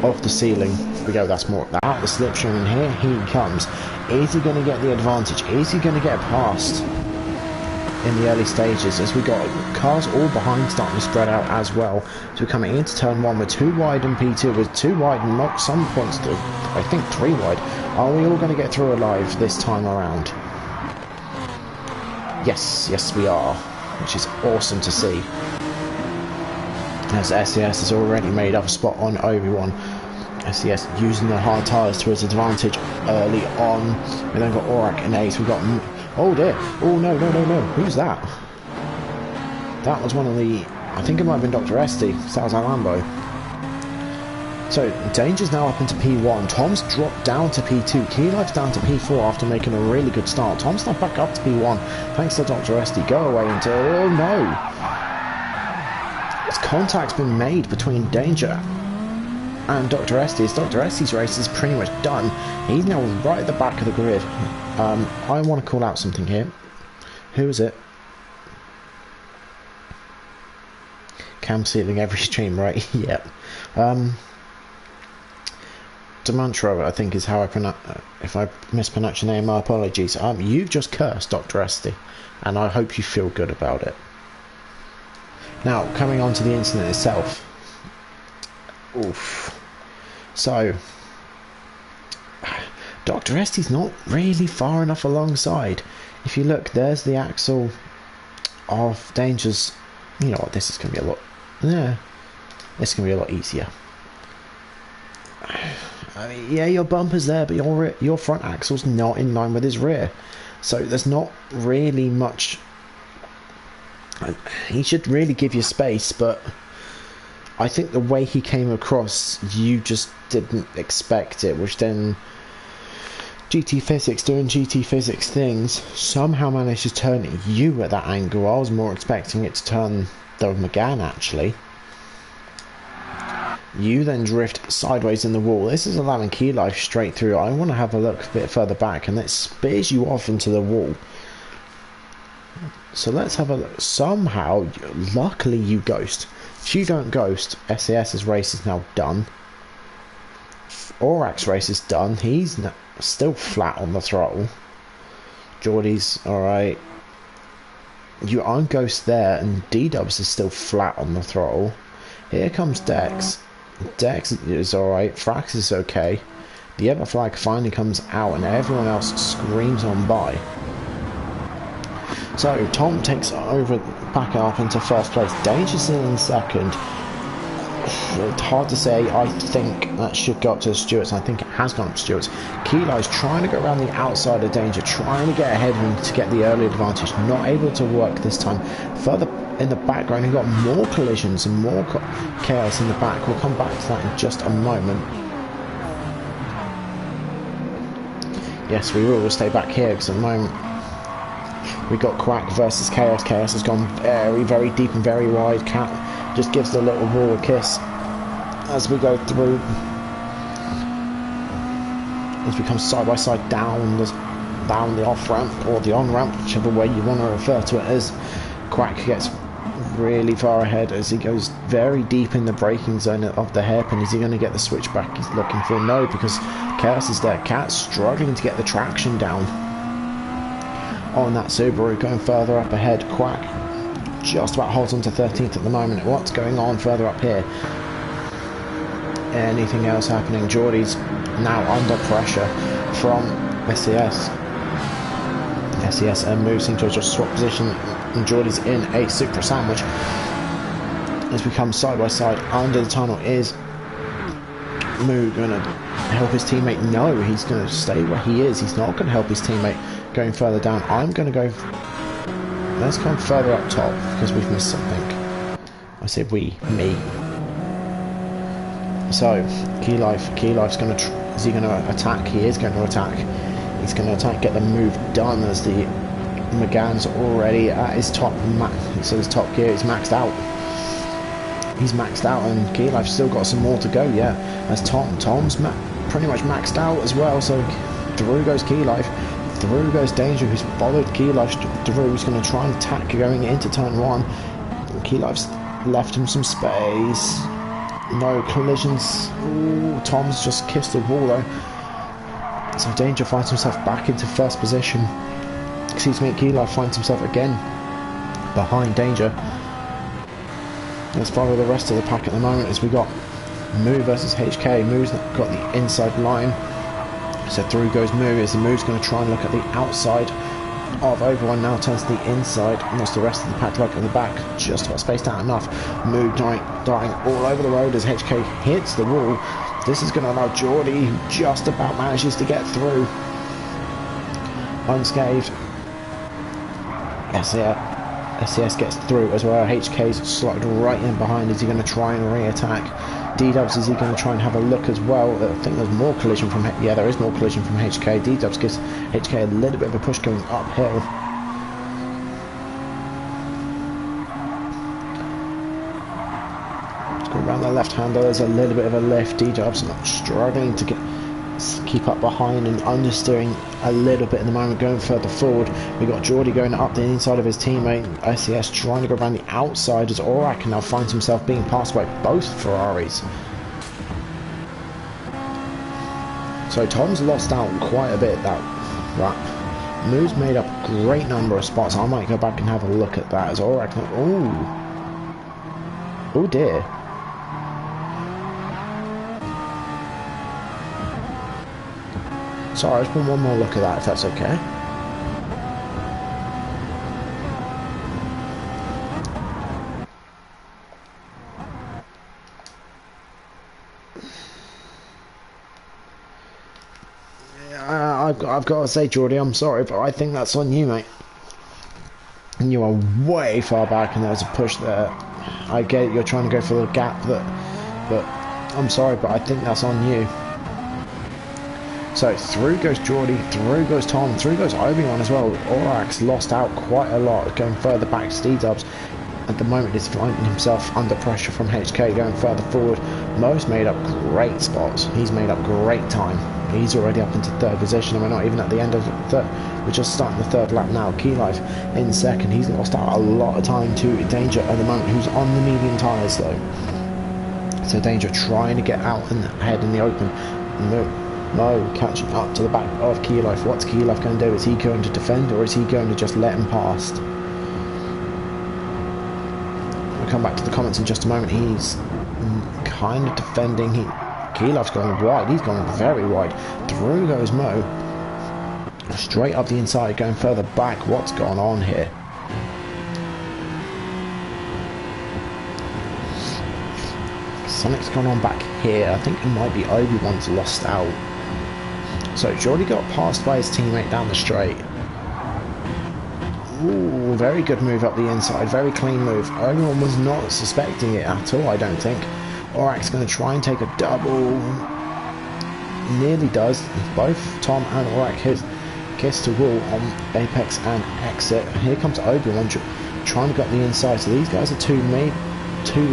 of the ceiling. Here we go, that's more out the slipstream, and here he comes. Is he going to get the advantage? Is he going to get past in the early stages, as we got cars all behind starting to spread out as well? So we're coming into turn 1 with 2 wide and P2 with 2 wide and not some points to, I think, 3 wide. Are we all going to get through alive this time around? Yes we are, which is awesome to see. As SES has already made up a spot on Obi-Wan. SES using the hard tyres to his advantage early on. We then got Aurak and Ace. We've got... Oh dear. Oh no. Who's that? That was one of the... I think it might have been Dr. SD. That was our Lambo. So, Danger's now up into P1. Tom's dropped down to P2. Key Life's down to P4 after making a really good start. Tom's now back up to P1. Thanks to Dr. SD. Go away until... Oh no! Contact's been made between Danger and Dr. Estes. Dr. Estes' race is pretty much done. He's now right at the back of the grid. I want to call out something here. Who is it? Cam sealing every stream, right? Yep. Demantro, I think is how I pronounce. If I mispronounce your name, my apologies. You've just cursed Dr. Estes, and I hope you feel good about it. Now, coming on to the incident itself. Oof. So, Dr. Estes not really far enough alongside. If you look, there's the axle of Danger's. You know what, this is going to be a lot... Yeah, it's going to be a lot easier. I mean, yeah, your bumper's there, but your front axle's not in line with his rear. So there's not really much... He should really give you space, but I think the way he came across, you just didn't expect it, which then GT Physics doing GT Physics things somehow managed to turn you at that angle. I was more expecting it to turn Doug McGann, actually. You then drift sideways in the wall. This is allowing Key Life straight through. I want to have a look a bit further back, and it spears you off into the wall. So let's have a look. Somehow, luckily you ghost. If you don't ghost, SAS's race is now done. Aurak's race is done. He's still flat on the throttle. Geordie's alright. You unghost there, and D-Dubs is still flat on the throttle. Here comes Dex. Dex is alright. Frax is okay. The other flag finally comes out, and everyone else screams on by. So Tom takes over, back up into first place. Danger's in second. It's hard to say. I think that should go up to the Stewarts. I think it has gone up to Stewarts. Kilo's trying to go around the outside of Danger, trying to get ahead of him to get the early advantage. Not able to work this time. Further in the background, you've got more collisions and more chaos in the back. We'll come back to that in just a moment. Yes, we will stay back here because at the moment we got Quack versus Chaos. Chaos has gone very, very deep and very wide. Cat just gives the little wall a kiss as we go through. As we come side by side down the off ramp or the on ramp, whichever way you want to refer to it as. Quack gets really far ahead as he goes very deep in the braking zone of the hairpin. Is he going to get the switchback he's looking for? No, because Chaos is there. Cat's struggling to get the traction down on that Subaru. Going further up ahead, Quack just about holds on to 13th at the moment. What's going on further up here? Anything else happening? Geordie's now under pressure from SES. SES and moves into just swap position, and Geordie's in a super sandwich. As we come side by side under the tunnel, is Moo going to help his teammate? No, he's going to stay where he is. He's not going to help his teammate going further down. I'm going to go. Let's come further up top because we've missed something. I said we, me. So Keylife's going to. Is he going to attack? He is going to attack. He's going to attack, get the move done as the McGann's already at his top. So his top gear is maxed out. He's maxed out, and Keylife's still got some more to go. Yeah, as Tom's pretty much maxed out as well. So through goes Keylife. Through goes Danger, who's followed Keylife through. He's going to try and attack going into turn one. Keylife's left him some space. No collisions. Ooh, Tom's just kissed the wall though. So Danger finds himself back into first position. Excuse me, Keylife finds himself again behind Danger. Let's follow the rest of the pack at the moment as we got Moo versus HK. Moo's got the inside line. So through goes Moo as the Moo's going to try and look at the outside of everyone. Now turns to the inside. And what's the rest of the pack like at the back? Just about spaced out enough. Moo dying all over the road as HK hits the wall. This is going to allow Geordie, who just about manages to get through unscathed. SES gets through as well. HK's slotted right in behind. Is he going to try and re-attack? D-Dubs, is he going to try and have a look as well? I think there's more collision from... Yeah, there is more collision from HK. D-Dubs gives HK a little bit of a push going uphill. Around the left-hander, there's a little bit of a lift. D-Dubs struggling to keep up behind and understeering a little bit in the moment, going further forward. We got Geordie going up the inside of his teammate. SES trying to go around the outside as Aurak now finds himself being passed by both Ferraris. So Tom's lost out quite a bit that lap. Moo's made up a great number of spots. I might go back and have a look at that as Aurak. Oh dear. Sorry, I just want one more look at that, if that's okay. Yeah, I've got to say, Geordie, I'm sorry, but I think that's on you, mate. And you are way far back, and there's a push there. I get it, you're trying to go for the gap, but I'm sorry, but I think that's on you. So through goes Geordie, through goes Tom, through goes Obi-Wan as well. Aurak's lost out quite a lot, going further back to D-Dubs. At the moment he's finding himself under pressure from HK, going further forward. Mo's made up great spots. He's made up great time. He's already up into third position, and we're not even at the end of We're just starting the third lap now. Key Life in second. He's lost out a lot of time to Danger at the moment, who's on the medium tyres though. So Danger trying to get out and ahead in the open. Mo catching up to the back of Key Life. What's Key Life going to do? Is he going to defend, or is he going to just let him past? We'll come back to the comments in just a moment. He's kind of defending. Key Life's going wide. He's going very wide. Through goes Mo. Straight up the inside, going further back. What's going on here? Something's gone on back here. I think it might be Obi-Wan's lost out. So Geordie got passed by his teammate down the straight. Ooh, very good move up the inside. Very clean move. Obi-Wan was not suspecting it at all, I don't think. Aurak's going to try and take a double. Nearly does. Both Tom and Aurak kiss to wall on apex and exit. Here comes Obi-Wan trying to get the inside. So these guys are too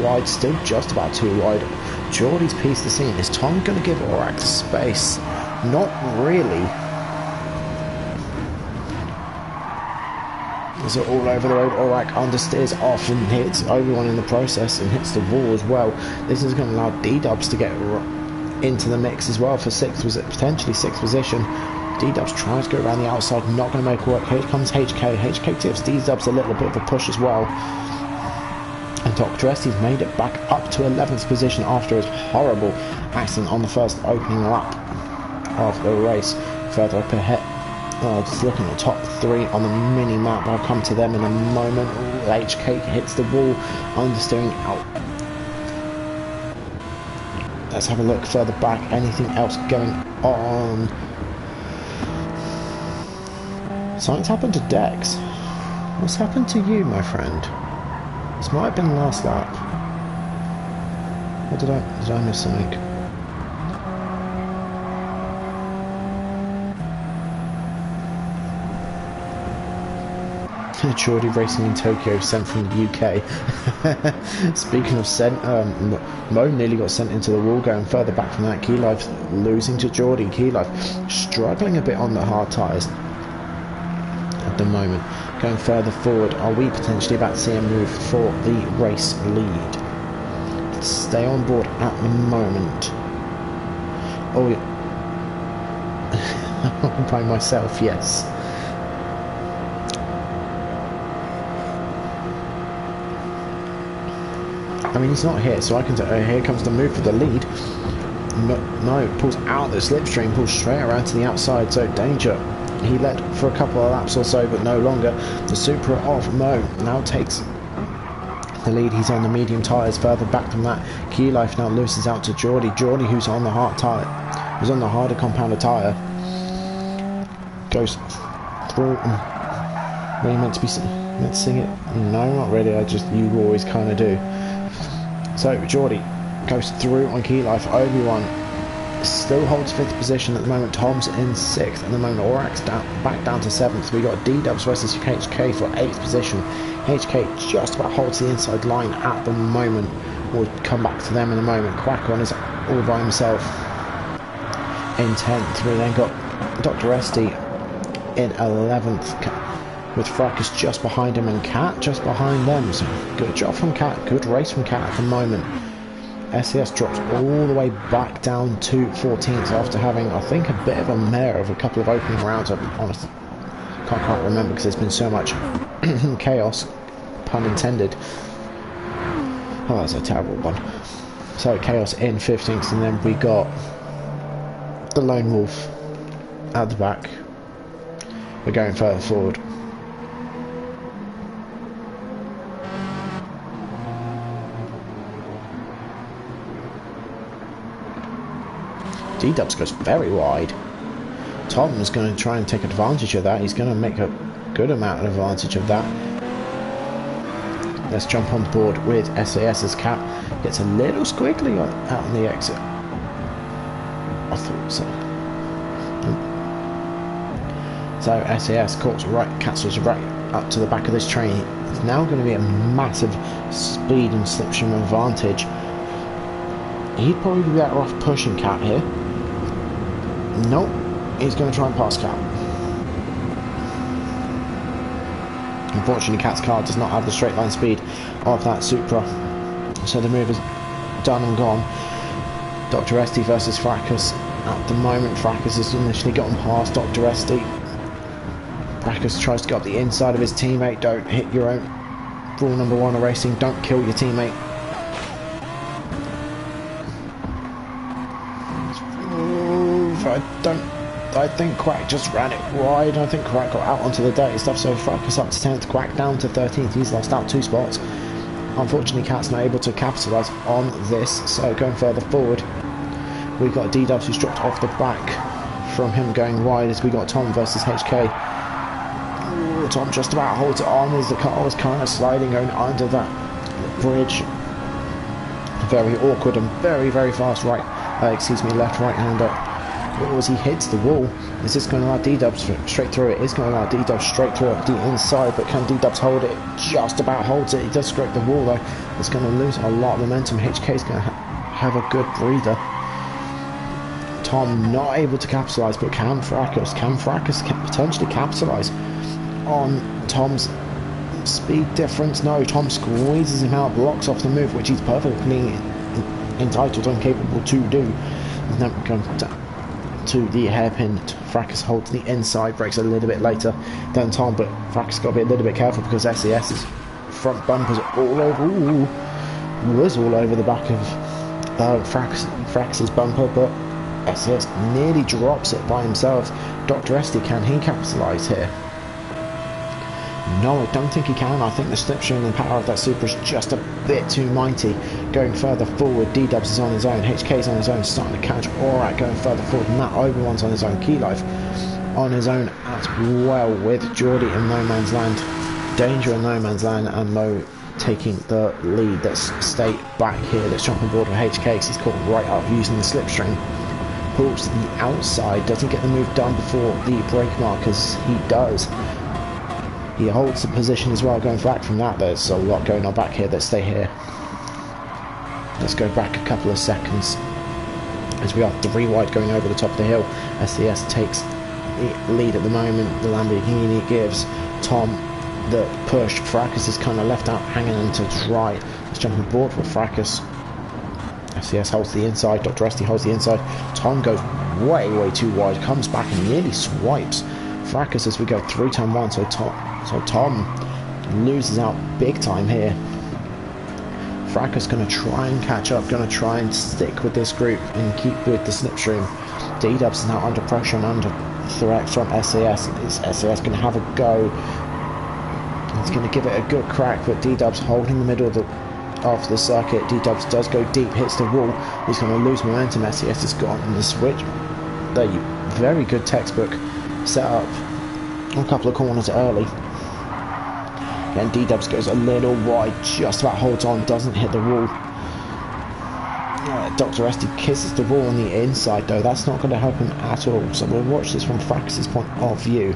wide, still just about too wide. Geordie's piece the scene. Is Tom going to give Aurak the space? Not really. Is it all over the road? Aurak understeers off and hits Obi-Wan in the process and hits the wall as well. This is going to allow D-Dubs to get into the mix as well for potentially sixth position. D-Dubs tries to go around the outside, not going to make it work. Here comes HK. HK gives D-Dubs a little bit of a push as well. And Dr. Estes made it back up to 11th position after his horrible accident on the first opening lap of the race. Further up ahead, just looking at the top three on the mini map. I'll come to them in a moment. HK hits the wall, understeering out. Let's have a look further back. Anything else going on? Something's happened to Dex. What's happened to you, my friend? This might have been the last lap. Or did I miss something? Geordie racing in Tokyo, sent from the UK. Speaking of sent, Mo nearly got sent into the wall. Going further back from that, Key Life losing to Geordie. Key Life struggling a bit on the hard tyres at the moment. Going further forward, are we potentially about to see a move for the race lead? Stay on board at the moment. Oh, yeah. By myself, yes. I mean, he's not here, so I can say, here comes the move for the lead. No, pulls out the slipstream, pulls straight around to the outside, so Danger. He led for a couple of laps or so, but no longer. The Supra of Mo now takes the lead. He's on the medium tyres. Further back from that, Key Life now loses out to Geordie. Geordie, who's on the hard tyre, who's on the harder compounded tyre, goes through. Were you meant to sing it? No, not really. You always kind of do. So Geordie goes through on Key Life. Obi-Wan still holds 5th position at the moment. Tom's in 6th at the moment. Aurak's back down to 7th. We got D-Dubs versus HK for 8th position. HK just about holds the inside line at the moment. We'll come back to them in a moment. Quackon is all by himself in 10th. We then got Dr. Esty in 11th. With Fracas just behind him and Cat just behind them. So good job from Cat. Good race from Cat at the moment. SES drops all the way back down to 14th after having, I think, a bit of a mare of a couple of opening rounds. I'm honest, can't remember because there's been so much chaos, pun intended. Oh, that's a terrible one. So chaos in 15th, and then we got the Lone Wolf at the back. We're going further forward. D-Dubs goes very wide. Tom's going to try and take advantage of that. He's going to make a good amount of advantage of that. Let's jump on board with SAS as Cat gets a little squiggly out on the exit. I thought so. So SAS catches right up to the back of this train. It's now going to be a massive speed and slipstream advantage. He'd probably be better off pushing Cat here. Nope, he's going to try and pass Cat. Unfortunately, Cat's car does not have the straight line speed of that Supra, so the move is done and gone. Dr. Esty versus Fracas. At the moment, Fracas has initially gotten past Dr. Esty. Fracas tries to get up the inside of his teammate. Don't hit your own. Rule number 1 of racing, don't kill your teammate. I think Quack just ran it wide. I think Quack got out onto the dirty stuff, so Fracas up to 10th, Quack down to 13th. He's lost out 2 spots. Unfortunately, Cat's not able to capitalise on this, so going further forward, we've got D-Dubs who's dropped off the back from him going wide as we got Tom versus HK. Ooh, Tom just about holds it on as the car was kind of sliding going under that bridge. Very awkward and very, very fast left-right-hander. As he hits the wall, is this going to allow D-Dubs straight through it? It's going to allow D-Dubs straight through it, the inside, but can D-Dubs hold it? Just about holds it. He does scrape the wall though. It's going to lose a lot of momentum. HK is going to have a good breather. Tom not able to capitalise, but can Fracas potentially capitalise on Tom's speed difference? No, Tom squeezes him out, blocks off the move, which he's perfectly entitled and capable to do. And then we come to the hairpin. Fracas holds the inside, breaks a little bit later than Tom, but Fracas got to be a little bit careful because SES's front bumpers all over. Was all over the back of Fracas's bumper, but SES nearly drops it by himself. Dr. Esty, can he capitalise here? No, I don't think he can. I think the slipstream and the power of that Supra is just a bit too mighty. Going further forward, D-Dubs is on his own, HK's on his own, starting to catch. Alright, going further forward, Matt Oberwan's on his own, Key Life on his own as well, with Geordie in no man's land, Danger in no man's land, and Mo taking the lead. Let's stay back here. Let's jump on board with HK because he's caught right up using the slipstream. Pulls to the outside, doesn't get the move done before the brake markers. He does. He holds the position as well. Going back from that, there's a lot going on back here. Let's stay here. Let's go back a couple of seconds as we are 3 wide going over the top of the hill. SES takes the lead at the moment. The Lamborghini gives Tom the push. Fracas is kind of left out hanging on to dry. Let's jump on board with Fracas. SES holds the inside. Dr. Esty holds the inside. Tom goes way too wide. Comes back and nearly swipes Fracas as we go through turn 1. So Tom loses out big time here. Fracas going to try and catch up, going to try and stick with this group and keep with the slipstream. D-Dubs is now under pressure and under threat from SES. Is SES going to have a go? He's going to give it a good crack, but D-Dubs holding the middle of the circuit. D-Dubs does go deep, hits the wall. He's going to lose momentum. SES has got on the switch. The very good textbook set up a couple of corners early. Again, D-Dubs goes a little wide, just about holds on, doesn't hit the wall. Dr. Esty kisses the wall on the inside though. That's not going to help him at all. So we'll watch this from Fracas's point of view.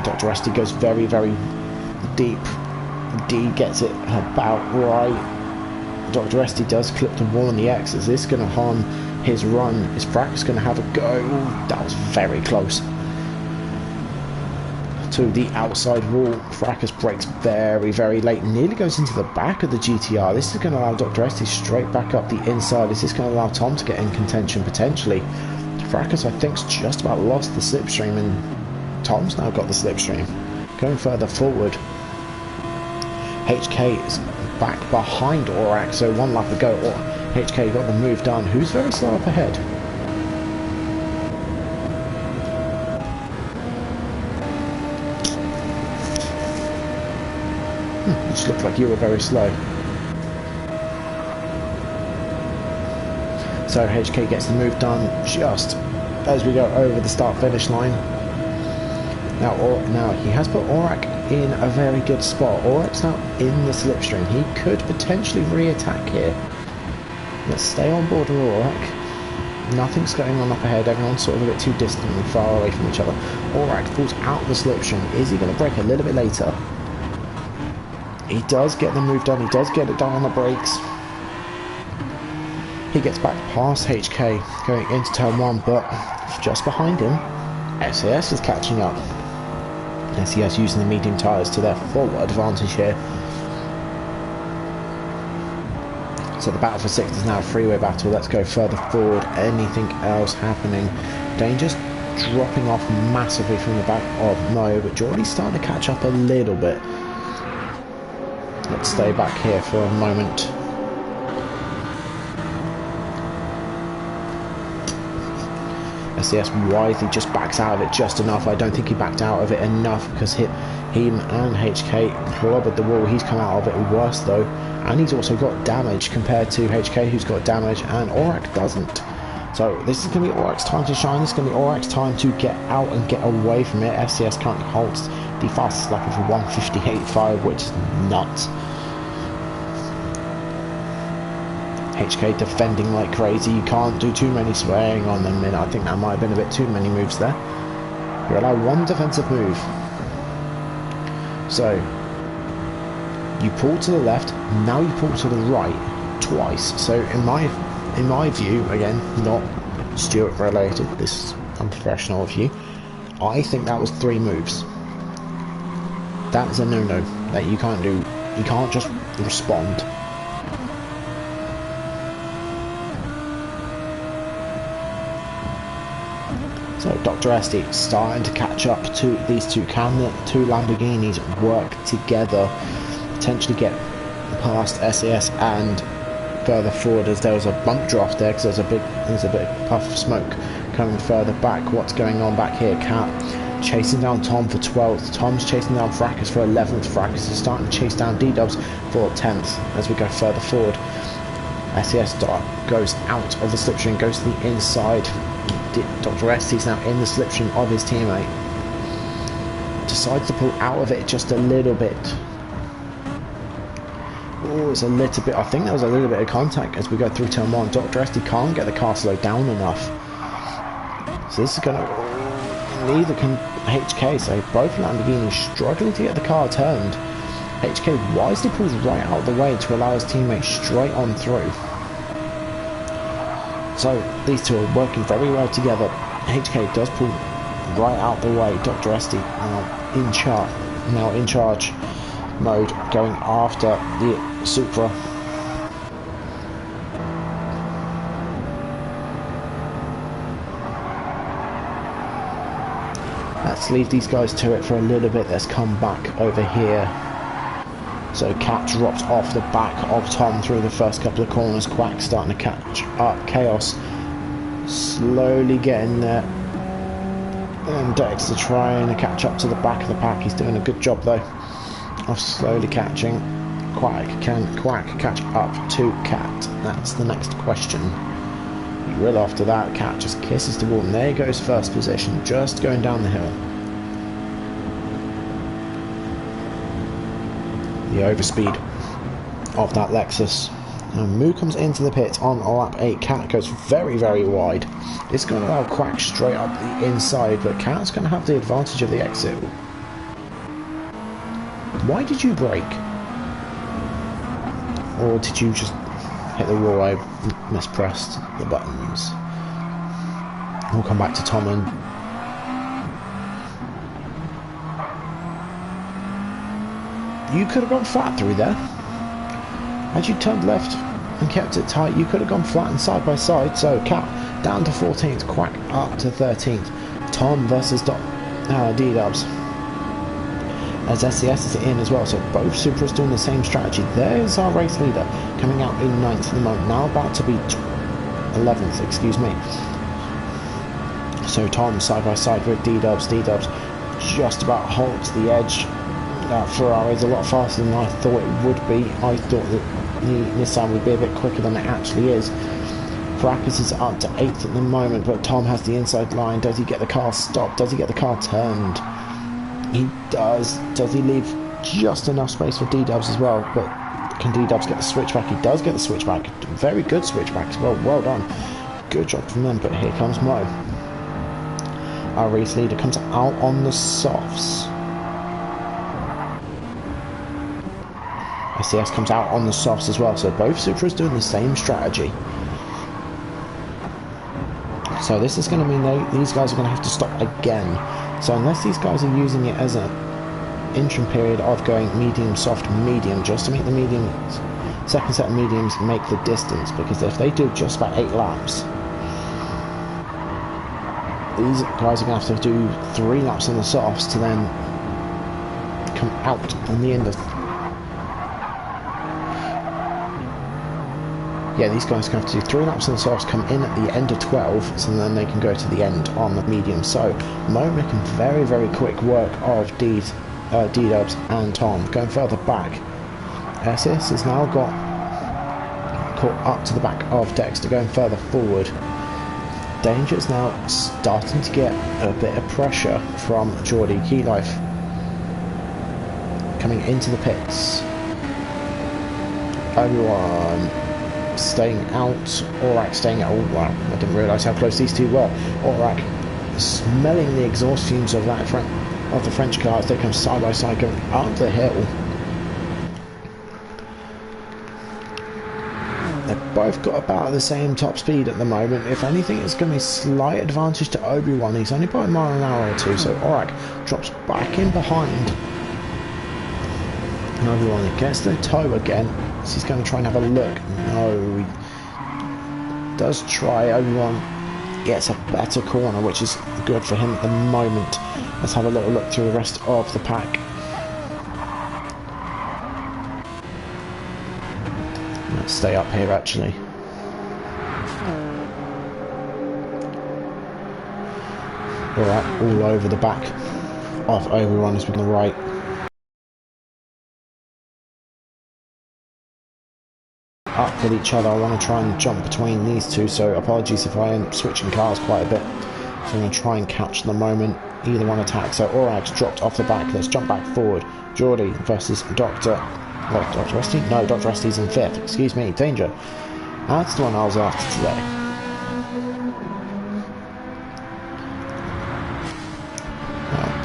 Dr. Esty goes very deep. D gets it about right. Dr. Esty does clip the wall on the X. Is this going to harm his run? Is Fracas going to have a go? Ooh, that was very close. To the outside wall. Fracas brakes very late, nearly goes into the back of the GTR. This is going to allow Dr. Esty straight back up the inside. Is this going to allow Tom to get in contention potentially? Fracas, I think, just about lost the slipstream, and Tom's now got the slipstream. Going further forward, HK is back behind Aurak, so 1 lap to go. HK got the move done. Who's very slow up ahead? You just looked like you were very slow. So HK gets the move done just as we go over the start-finish line. Now he has put Aurak in a very good spot. Aurak's now in the slipstream. He could potentially re-attack here. Let's stay on board with Aurak. Nothing's going on up ahead. Everyone's sort of a bit too distant and far away from each other. Aurak pulls out the slipstream. Is he going to brake a little bit later? He does get the move done. He does get it done on the brakes. He gets back past HK going into turn 1, but just behind him, SES is catching up. SES using the medium tyres to their full advantage here. So the battle for 6th is now a freeway battle. Let's go further forward. Anything else happening? Danger's dropping off massively from the back of Mo, but Geordie's starting to catch up a little bit. Let's stay back here for a moment. SES wisely just backs out of it just enough. I don't think he backed out of it enough because him and HK clobbered the wall. He's come out of it worse though, and he's also got damage compared to HK, who's got damage, and Aurak doesn't. So this is going to be Aurak's time to shine. This is going to be Aurak's time to get out and get away from it. FCS currently holds the fastest lap of 1:58.5, which is nuts. HK defending like crazy. You can't do too many swaying on them, and I think that might have been a bit too many moves there. You're allowed one defensive move. So you pull to the left, now you pull to the right twice. So in my view, again, not Stuart related, this is unprofessional of you, I think that was 3 moves. That is a no-no that you can't do. You can't just respond. So Dr. Esty starting to catch up to these two. Can the 2 Lamborghinis work together, potentially get past SAS and further forward, as there was a bump draft there because there's a bit of puff of smoke coming further back. What's going on back here? Cat chasing down Tom for 12th. Tom's chasing down Fracas for 11th. Fracas is starting to chase down D-Dubs for 10th as we go further forward. SAS goes out of the slipstream, goes to the inside. Dr. Esty's now in the slipstream of his teammate. Decides to pull out of it just a little bit. Oh, it's a little bit. I think there was a little bit of contact as we go through turn 1. Dr. Esty can't get the car slowed down enough. So this is going to... Neither can HK, so both Lamborghinis struggling to get the car turned. HK wisely pulls right out of the way to allow his teammate straight on through. So these two are working very well together. HK does pull right out the way. Dr. Esty now in charge mode, going after the Supra. Let's leave these guys to it for a little bit. Let's come back over here. So Cat dropped off the back of Tom through the first couple of corners. Quack starting to catch up. Chaos slowly getting there. And Dexter trying to catch up to the back of the pack. He's doing a good job though of slowly catching. Quack, can Quack catch up to Cat? That's the next question. He will after that. Cat just kisses the wall, and there goes first position, just going down the hill. The overspeed of that Lexus. And Moo comes into the pit on lap 8. Cat goes very, very wide. It's going to allow Quack straight up the inside, but Cat's going to have the advantage of the exit. Why did you brake? Or did you just hit the wall? I mispressed the buttons. We'll come back to Tom and you could have gone flat through there. Had you turned left and kept it tight, you could have gone flat and side by side. So Cat down to 14th, Quack up to 13th. Tom versus D-Dubs. As SES is in as well, so both Supras doing the same strategy. There's our race leader coming out in 9th at the moment, now about to be 11th, excuse me. So Tom side by side with D-Dubs. D-Dubs just about holds the edge. That Ferrari is a lot faster than I thought it would be. I thought that the Nissan would be a bit quicker than it actually is. Fracas is up to 8th at the moment, but Tom has the inside line. Does he get the car stopped? Does he get the car turned? He does. Does he leave just enough space for D-Dubs as well? But can D-Dubs get the switchback? He does get the switchback. Very good switchback as well. Well done. Good job from them. But here comes Mo. Our race leader comes out on the softs. SES comes out on the softs as well, so both Supras doing the same strategy. So this is going to mean these guys are going to have to stop again. So unless these guys are using it as a interim period of going medium, soft, medium, just to make the medium, second set of mediums make the distance, because if they do just about 8 laps, these guys are going to have to do 3 laps on the softs to then come out on the end of... Yeah, these guys are going to have to do 3 laps on the softs, come in at the end of 12, so then they can go to the end on the medium. So, Mo making very, very quick work of D-Dubs and Tom. Going further back, SS has now got caught up to the back of Dexter, going further forward. Danger is now starting to get a bit of pressure from Geordie. Key Life coming into the pits. Everyone staying out. Aurak staying out. Oh wow, I didn't realise how close these two were. Aurak smelling the exhaust fumes of that of the French car as they come side by side going up the hill. They've both got about the same top speed at the moment. If anything, it's going to be a slight advantage to Obi-Wan. He's only by a mile an hour or two, so Aurak drops back in behind. And Obi-Wan gets the toe again, so he's going to try and have a look. No, he does try. Obi-Wan gets a better corner, which is good for him at the moment. Let's have a little look through the rest of the pack. Let's stay up here actually. Alright, all over the back of Obi-Wan as we go on the right. Up with each other. I want to try and jump between these two, so apologies if I end up switching cars quite a bit. So I'm going to try and catch the moment either one attacks. So Aurak's dropped off the back. Let's jump back forward. Geordie versus Dr. What, Dr. Esty? No, Dr. Esty's in 5th. Excuse me, Danger. That's the one I was after today.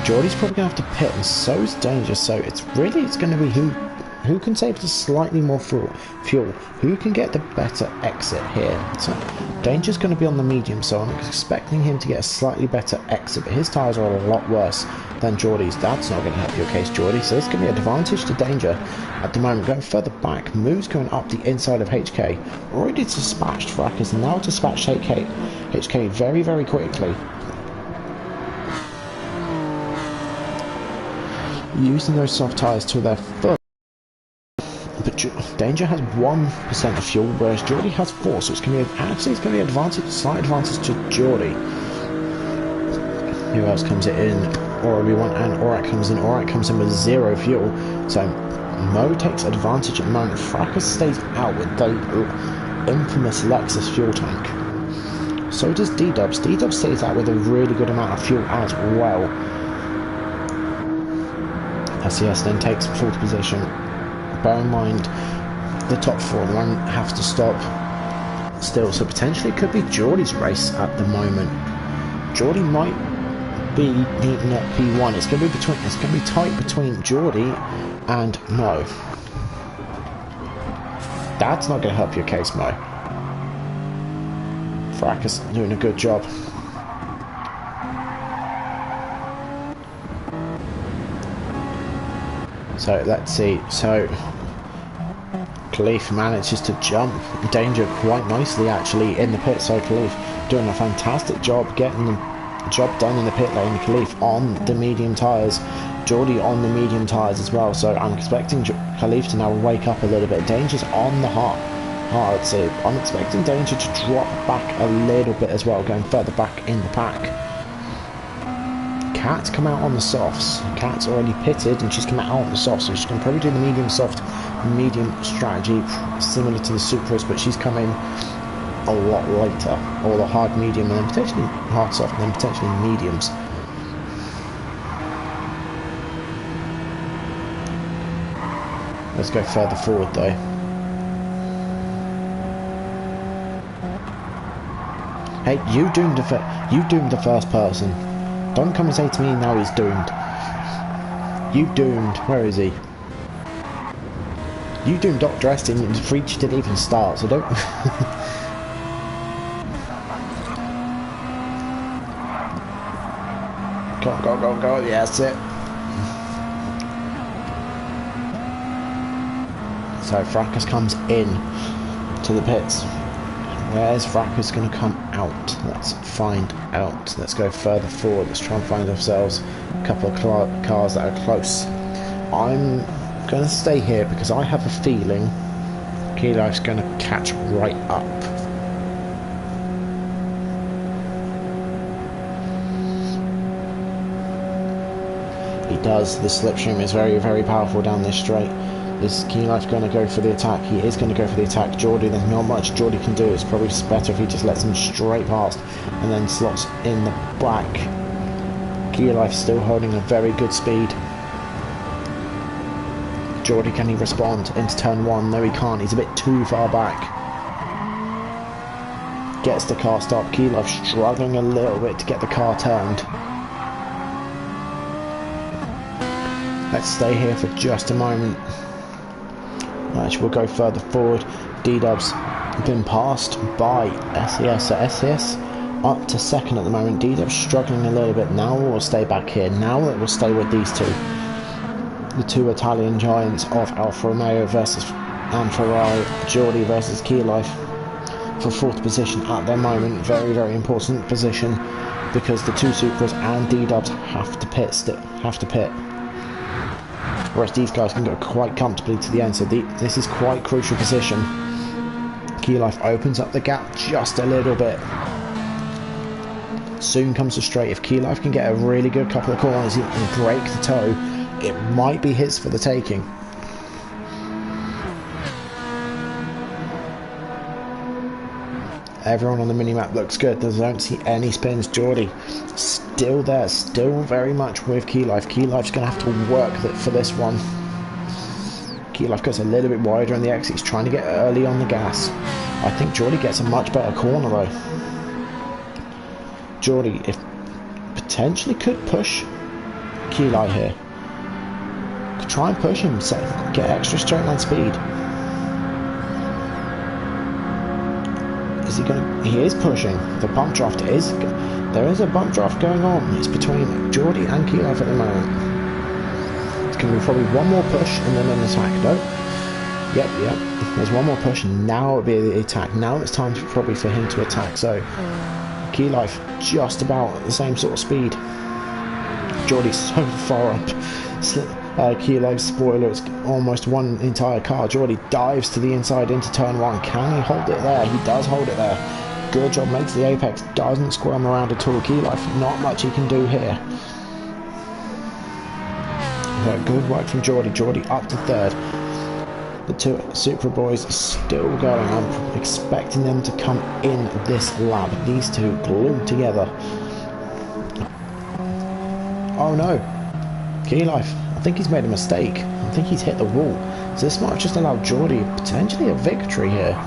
Geordie's probably going to have to pit, and so is Danger. So it's going to be who can save the slightly more fuel, who can get the better exit here. So Danger's going to be on the medium, so I'm expecting him to get a slightly better exit, but his tyres are a lot worse than Geordie's. That's not going to help your case, Geordie, so this can be an advantage to Danger at the moment. Going further back, Moves going up the inside of HK, already dispatched Fracas, now dispatched HK very, very quickly. Using those soft tyres to their full. But Danger has 1% of fuel, whereas Geordie has 4, so it's going to be an advantage, slight advantage to Geordie. Who else comes in? Obi-Wan and Aurak comes in. Aurak comes in with 0 fuel, so Mo takes advantage at the moment. Fracas stays out with the infamous Lexus fuel tank. So does D-Dubs. D-Dubs stays out with a really good amount of fuel as well. SES then takes 4th position. Bear in mind, the top 4 won't have to stop still, so potentially it could be Geordie's race at the moment. Geordie might be neating up P1. It's going to be tight between Geordie and Mo. That's not going to help your case, Mo. Fracas doing a good job. So let's see. So Khalif manages to jump Danger quite nicely actually in the pit. So Khalif doing a fantastic job getting the job done in the pit lane. Khalif on the medium tyres, Geordie on the medium tyres as well. So I'm expecting Khalif to now wake up a little bit. Danger's on the hard, so I'm expecting Danger to drop back a little bit as well, going further back in the pack. Kat's come out on the softs. Kat's already pitted and she's come out on the softs, so she's going to probably do the medium soft, medium strategy, similar to the Supras, but she's come in a lot later, or the hard medium and then potentially hard soft and then potentially mediums. Let's go further forward though. Hey, you doomed the first person. Don't come and say to me now he's doomed. You doomed. Where is he? You doomed Dr. Esty and the breach didn't even start, so don't... Go, go, go, go. Yeah, that's it. So Fracas comes in to the pits. Where's Fracas going to come out? Let's find out. Let's go further forward. Let's try and find ourselves a couple of cars that are close. I'm going to stay here because I have a feeling Key Life's going to catch right up. He does. The slipstream is very, very powerful down this straight. Is Key Life going to go for the attack? He is going to go for the attack. Geordie, there's not much Geordie can do. It's probably better if he just lets him straight past and then slots in the back. Key Life still holding a very good speed. Geordie, can he respond into turn 1? No, he can't. He's a bit too far back. Gets the car stopped. Key Life struggling a little bit to get the car turned. Let's stay here for just a moment. Actually, we'll go further forward. D-Dub's been passed by SES. So SES up to second at the moment. D-Dub's struggling a little bit. Now we'll stay back here. Now it will stay with these two. The two Italian giants of Alfa Romeo and Ferrari. Geordie versus Key Life for 4th position at the moment. Very, very important position because the two Supras and D-Dubs have to pit. Whereas these guys can go quite comfortably to the end, so this is quite crucial position. Key Life opens up the gap just a little bit. Soon comes the straight. If Key Life can get a really good couple of corners and break the toe, it might be his for the taking. Everyone on the minimap looks good. I don't see any spins. Geordie still there, still very much with Key Life. Key Life's going to have to work for this one. Key Life goes a little bit wider in the exit. He's trying to get early on the gas. I think Geordie gets a much better corner though. Geordie, if potentially could push Key Life here. Could try and push him, get extra straight line speed. Is he gonna? He is pushing. The bump draft is. There is a bump draft going on. It's between Geordie and Key Life at the moment. It's going to be probably one more push and then an attack. No. Yep. There's one more push and now it'll be the attack. Now it's time probably for him to attack. So Key Life just about at the same sort of speed. Geordie's so far up. Key Life's spoiler, it's almost one entire car. Geordie dives to the inside into turn 1. Can he hold it there? He does hold it there. Good job, makes the apex, doesn't squirm around at all. Key Life, not much he can do here. But good work from Geordie. Geordie up to 3rd. The two Supra boys are still going. I'm expecting them to come in this lap. These two glued together. Oh no. Key Life, I think he's made a mistake. I think he's hit the wall. So this might have just allowed Geordie potentially a victory here.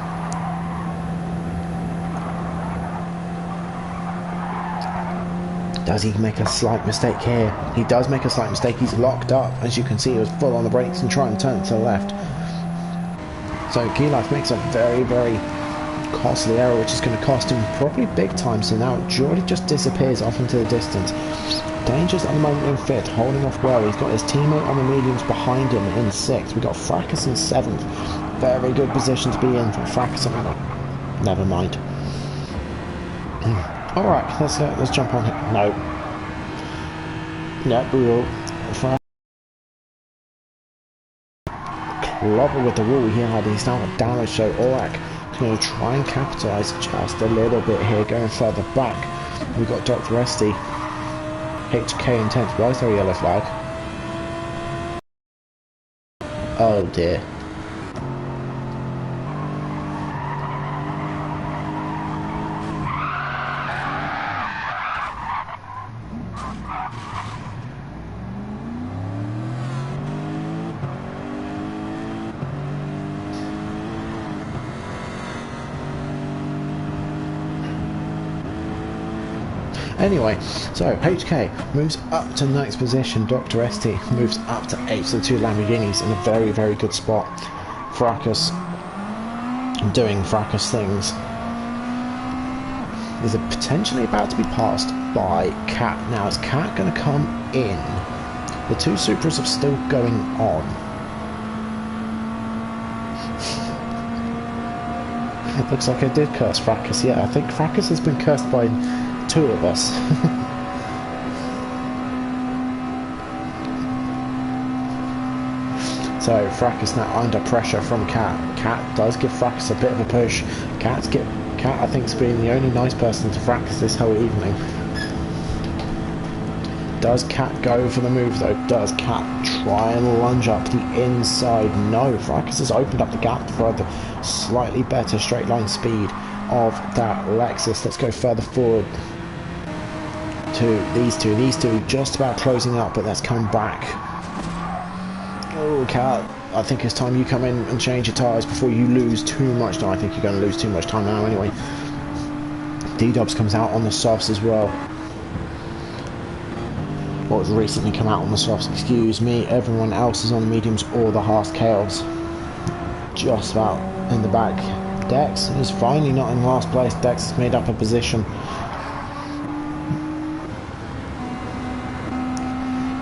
Does he make a slight mistake here? He does make a slight mistake. He's locked up. As you can see, he was full on the brakes and trying to turn to the left. So Key Life makes a very, very costly error, which is going to cost him probably big time. So now Geordie just disappears off into the distance. Dangerous at the moment in 5th, holding off well. He's got his teammate on the mediums behind him in 6th. We've got Fracas in 7th. Very good position to be in for Fracas. Never mind. Alright, let's jump on it. No. Nope, we will. Clobber with the wall here. He's now got damage, so Orak is going to try and capitalise just a little bit here, going further back. We've got Dr. Esty. HK intense. Why is there a yellow flag? Oh dear. Anyway, so HK moves up to 9th position. Dr. ST moves up to 8th. So the two Lamborghinis in a very, very good spot. Fracas doing Fracas things. Is potentially about to be passed by Cat. Now is Cat going to come in? The two Supras are still going on. Looks like I did curse Fracas. Yeah, I think Fracas has been cursed by 2 of us. So Fracas now under pressure from Cat. Cat does give Fracas a bit of a push. Cat I think's been the only nice person to Fracas this whole evening. Does Cat go for the move though? Does Cat try and lunge up the inside? No, Fracas has opened up the gap for the slightly better straight line speed of that Lexus. Let's go further forward to these two. These two just about closing up, but let's come back. Oh, Cat, I think it's time you come in and change your tyres before you lose too much time. I think you're going to lose too much time now anyway. D-Dubs comes out on the softs as well. What has recently come out on the softs, excuse me. Everyone else is on the mediums or the Haas Chaos. Just about in the back. Dex is finally not in last place. Dex has made up a position.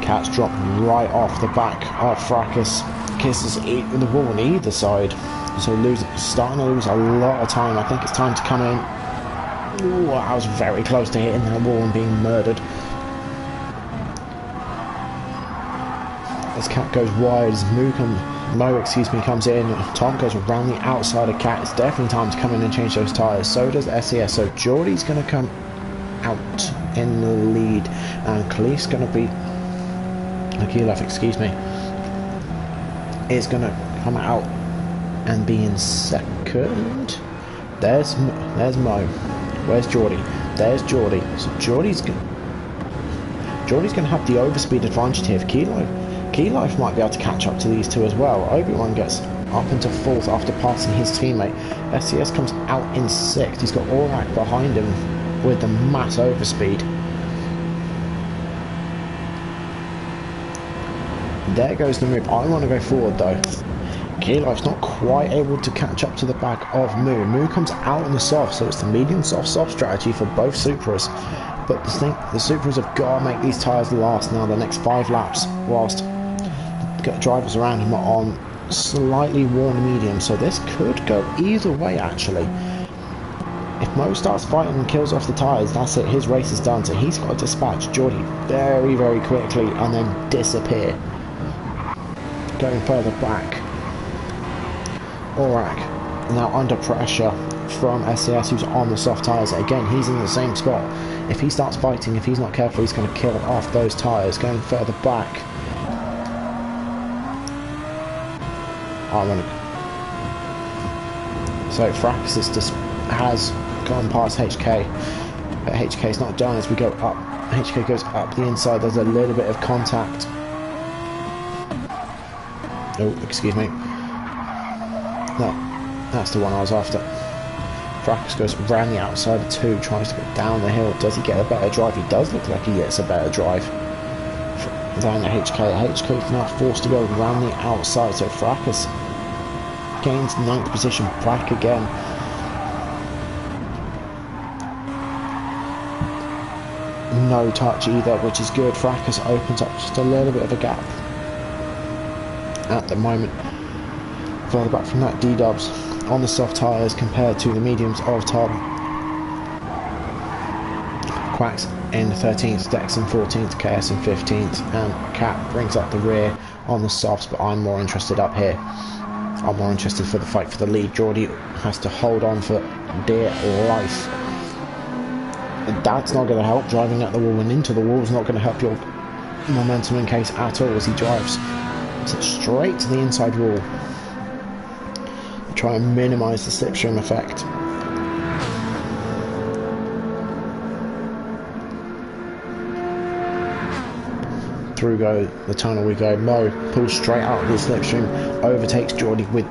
Cat's dropped right off the back of Fracas. Kisses the wall on either side. So starting to lose a lot of time. I think it's time to come in. Ooh, I was very close to hitting that wall and being murdered. As Cat goes wide, as Mo comes in. Tom goes around the outside of Cat. It's definitely time to come in and change those tyres. So does SES. So Geordie's going to come out in the lead, and Khaleef's going to be Akilov, excuse me, is going to come out and be in second. There's Mo. Where's Geordie? There's Geordie. So Geordie's going to have the overspeed advantage here. Keylife might be able to catch up to these two as well. Obi-Wan gets up into 4th after passing his teammate. SES comes out in 6th. He's got Aurak behind him with the mass overspeed. There goes the move. I want to go forward though. Keylife's not quite able to catch up to the back of Moo. Moo comes out on the soft, so it's the medium soft strategy for both Supras. But the Supras have got to make these tyres last now the next 5 laps, whilst the drivers around him are on slightly worn medium. So this could go either way actually. If Mo starts fighting and kills off the tyres, that's it, his race is done. So he's got to dispatch Geordie very, very quickly and then disappear. Going further back, Aurak now under pressure from SES, who's on the soft tyres. Again, he's in the same spot. If he starts fighting, if he's not careful, he's going to kill off those tyres. Going further back, so Fracas has gone past HK, but HK's not done. As we go up, HK goes up the inside. There's a little bit of contact. Oh, excuse me. No, that's the one I was after. Fracas goes around the outside of 2, tries to go down the hill. Does he get a better drive? He does look like he gets a better drive. Down at HK. HK's now forced to go around the outside, so Fracas gains 9th position back again. No touch either, which is good. Fracas opens up just a little bit of a gap at the moment. Further back from that, D-Dubs on the soft tyres compared to the mediums of Tom. Quacks in 13th, Dex in 14th, KS in 15th, and Cat brings up the rear on the softs, but I'm more interested up here. I'm more interested for the fight for the lead. Geordie has to hold on for dear life. That's not going to help. Driving at the wall and into the wall is not going to help your momentum in case at all as he drives straight to the inside wall. Try and minimise the slipstream effect. Through go the tunnel we go. Mo pulls straight out of the slipstream, overtakes Geordie with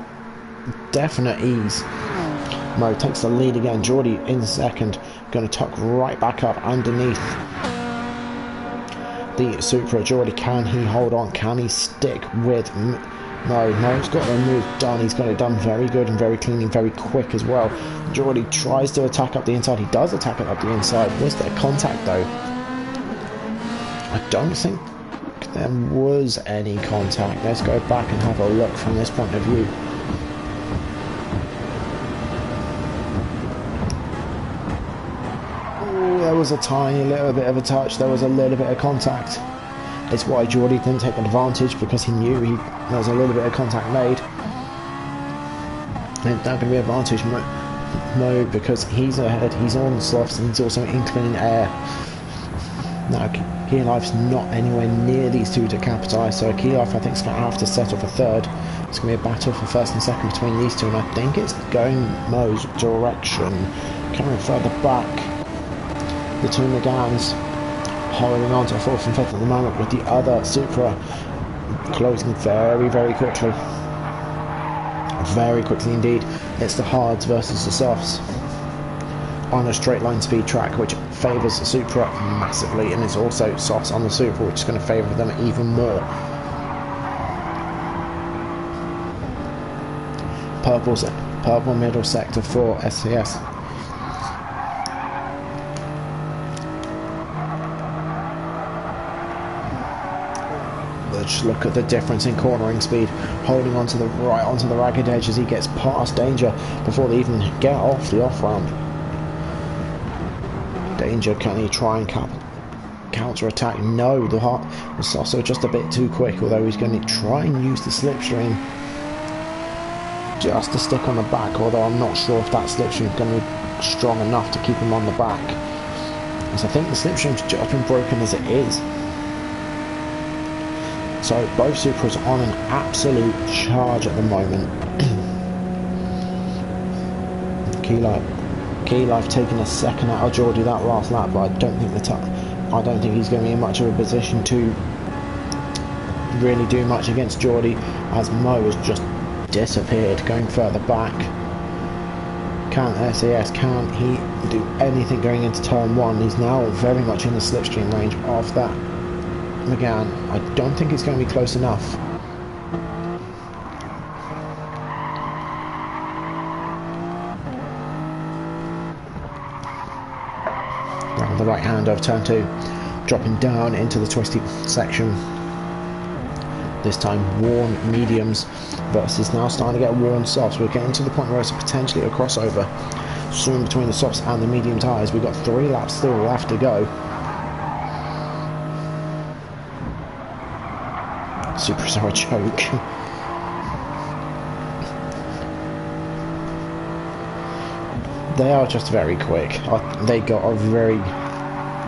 definite ease. Mo takes the lead again. Geordie in second, going to tuck right back up underneath the Supra. Geordie, can he hold on? Can he stick with Mo's got the move done. He's got it done very good and very clean and very quick as well. Geordie tries to attack up the inside. He does attack it up the inside. Was there contact though? I don't think there was any contact. Let's go back and have a look from this point of view. was a tiny little bit of a touch, there was a little bit of contact. It's why Geordie didn't take advantage, because he knew there was a little bit of contact made. And it's not going to be advantage mode because he's ahead, he's on the softs, and he's also in clean air. Now, Key Life's not anywhere near these two to capitalise, so Key Life I think is going to have to settle for third. It's going to be a battle for first and second between these two, and I think it's going Mo's direction. Coming further back, the two Megans holding on to fourth and fifth at the moment, with the other Supra closing very, very quickly. Very quickly indeed. It's the hards versus the softs on a straight line speed track, which favours the Supra massively, and it's also softs on the Supra, which is going to favour them even more. Purple middle sector for SCS. Just look at the difference in cornering speed, holding onto the right onto the ragged edge as he gets past Danger before they even get off the off ramp. Danger, can he try and counter attack? No, the heart was also just a bit too quick, although he's going to try and use the slipstream just to stick on the back, although I'm not sure if that slipstream is going to be strong enough to keep him on the back, because I think the slipstream's just been broken as it is. So both Supras on an absolute charge at the moment. Key Life taking a second out of Geordie that last lap, but I don't think he's going to be in much of a position to really do much against Geordie, as Mo has just disappeared, going further back. Can he do anything going into turn one? He's now very much in the slipstream range of that Megan. I don't think it's going to be close enough. Round the right hand of turn two, dropping down into the twisty section. This time worn mediums versus now starting to get worn softs. We're getting to the point where it's potentially a crossover soon between the softs and the medium tyres. We've got 3 laps still left to go. Super choke. They are just very quick. They got a very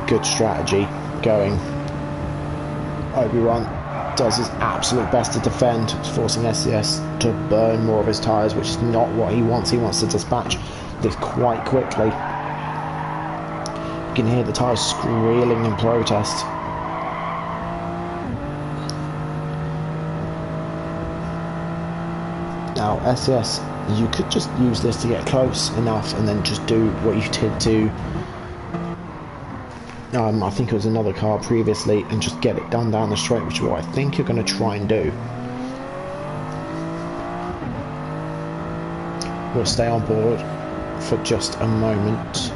good strategy going. Obi-Wan does his absolute best to defend, forcing SCS to burn more of his tyres, which is not what he wants. He wants to dispatch this quite quickly. You can hear the tyres squealing in protest. Now SCS, you could just use this to get close enough and then just do what you did to I think it was another car previously, and just get it done down the straight, which is what I think you're going to try and do. We'll stay on board for just a moment.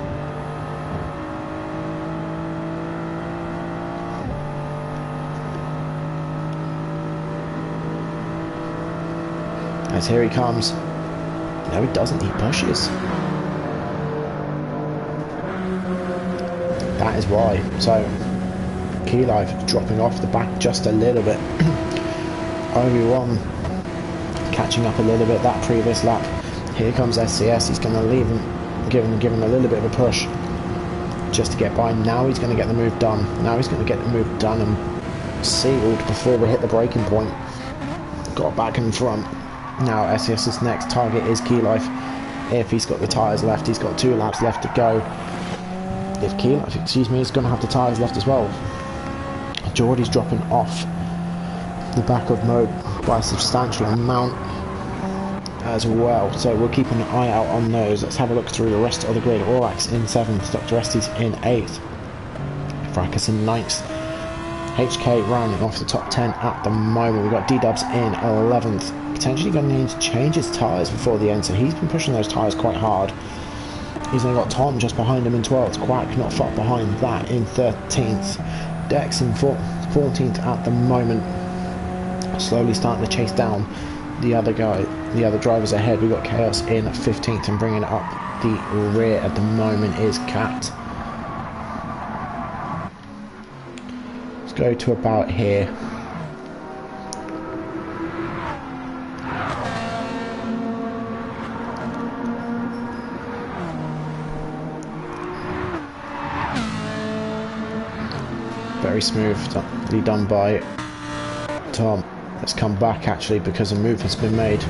As here he comes. No, he doesn't, he pushes. That is why. So Key Life dropping off the back just a little bit. Obi-Wan catching up a little bit that previous lap. Here comes SCS. He's going to leave him, give him a little bit of a push just to get by. Now he's going to get the move done. Now he's going to get the move done and sealed before we hit the braking point. Got back in front. Now SCS's next target is Key Life. If he's got the tyres left, he's got 2 laps left to go. If Key Life, is going to have the tyres left as well. Geordie's dropping off the back of Mo by a substantial amount as well, so we'll keep an eye out on those. Let's have a look through the rest of the grid. Orax in 7th, Dr. Estes in 8th, Fracas in 9th, HK rounding off the top 10 at the moment. We've got D-Dubs in 11th, potentially going to need to change his tyres before the end, so he's been pushing those tyres quite hard. He's only got Tom just behind him in 12th, Quack not far behind that in 13th, Dex in 14th at the moment, slowly starting to chase down the other drivers ahead. We've got Chaos in 15th, and bringing it up the rear at the moment is Cat. go to about here. Very smoothly done by Tom. Let's come back actually because a move has been made.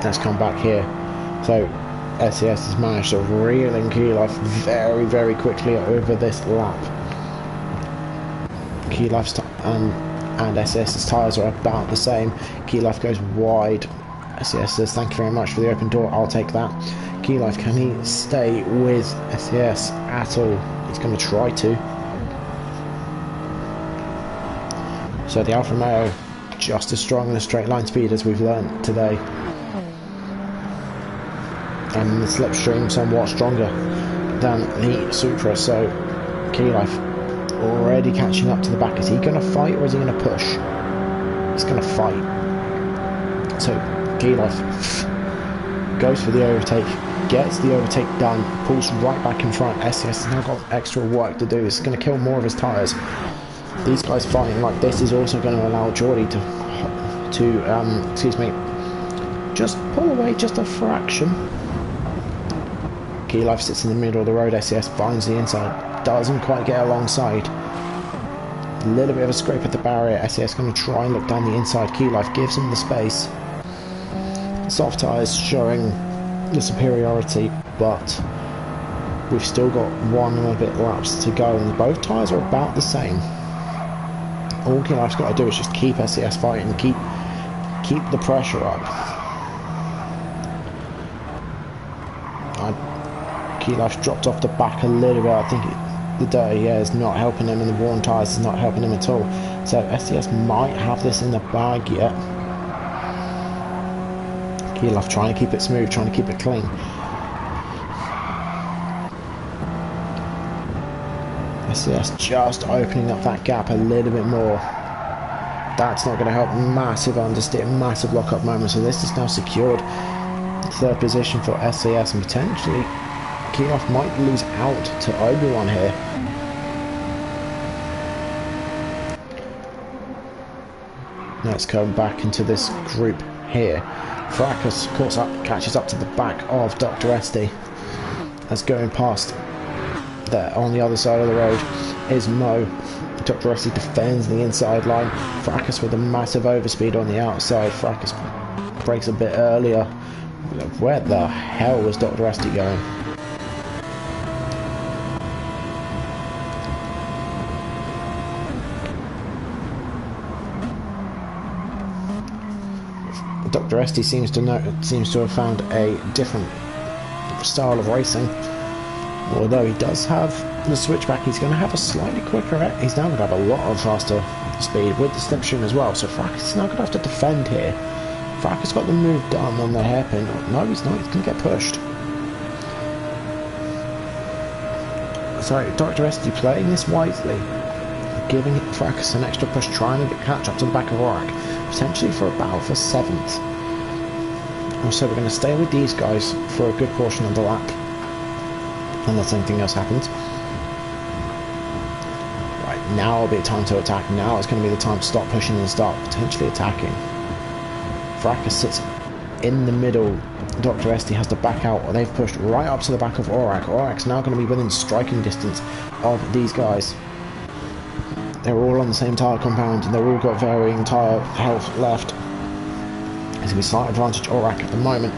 Let's come back here. So SES has managed to reel in Key Life very, very quickly over this lap. Key Life's and SES's tyres are about the same. Key Life goes wide. SES says, thank you very much for the open door, I'll take that. Key Life, can he stay with SES at all? He's going to try to. So the Alfa Romeo, just as strong in the straight line speed as we've learnt today. And the slipstream somewhat stronger than the Supra, so Key Life already catching up to the back. Is he going to fight or is he going to push? He's going to fight. So Key Life goes for the overtake, gets the overtake done, pulls right back in front. SES has now got extra work to do. It's going to kill more of his tyres. These guys fighting like this is also going to allow Geordie to excuse me, just pull away just a fraction. Key Life sits in the middle of the road. SES finds the inside, doesn't quite get alongside. A little bit of a scrape at the barrier. SES going to try and look down the inside. Key Life gives him the space. Soft tyres showing the superiority, but we've still got 1 and a bit laps to go, and both tyres are about the same. All Key Life's got to do is just keep SES fighting, keep the pressure up. Key Life's dropped off the back a little bit. I think the dirty air is not helping him, and the worn tyres is not helping him at all. So SES might have this in the bag yet. Key Life trying to keep it smooth, trying to keep it clean. SES just opening up that gap a little bit more. That's not going to help. Massive understeer, massive lock-up moment. So this is now secured. Third position for SES, and potentially Key Life might lose out to Obi-Wan here. Let's come back into this group here. Fracas, of course, catches up to the back of Dr. Esty. As going past there on the other side of the road is Mo. Dr. Esty defends the inside line. Fracas with a massive overspeed on the outside. Fracas breaks a bit earlier. Where the hell was Dr. Esty going? Dr. Esty seems to have found a different style of racing. Although he does have the switchback, he's going to have a slightly quicker. He's now going to have a lot of faster speed with the slipstream as well. So Fracas is now going to have to defend here. Fracas got the move done on the hairpin. No, he's not. He's going to get pushed. So Dr. Esty playing this wisely, giving Fracas an extra push, trying to catch up to the back of Aurak, potentially for a battle for 7th. Also, we're going to stay with these guys for a good portion of the lap, unless anything else happens. Right, now will be a time to attack. Now it's going to be the time to stop pushing and start potentially attacking. Fracas sits in the middle. Dr. Esty has to back out. They've pushed right up to the back of Aurak. Aurak's now going to be within striking distance of these guys. They're all on the same tyre compound, and they've all got varying tyre health left. There's going to be slight advantage Aurak at the moment,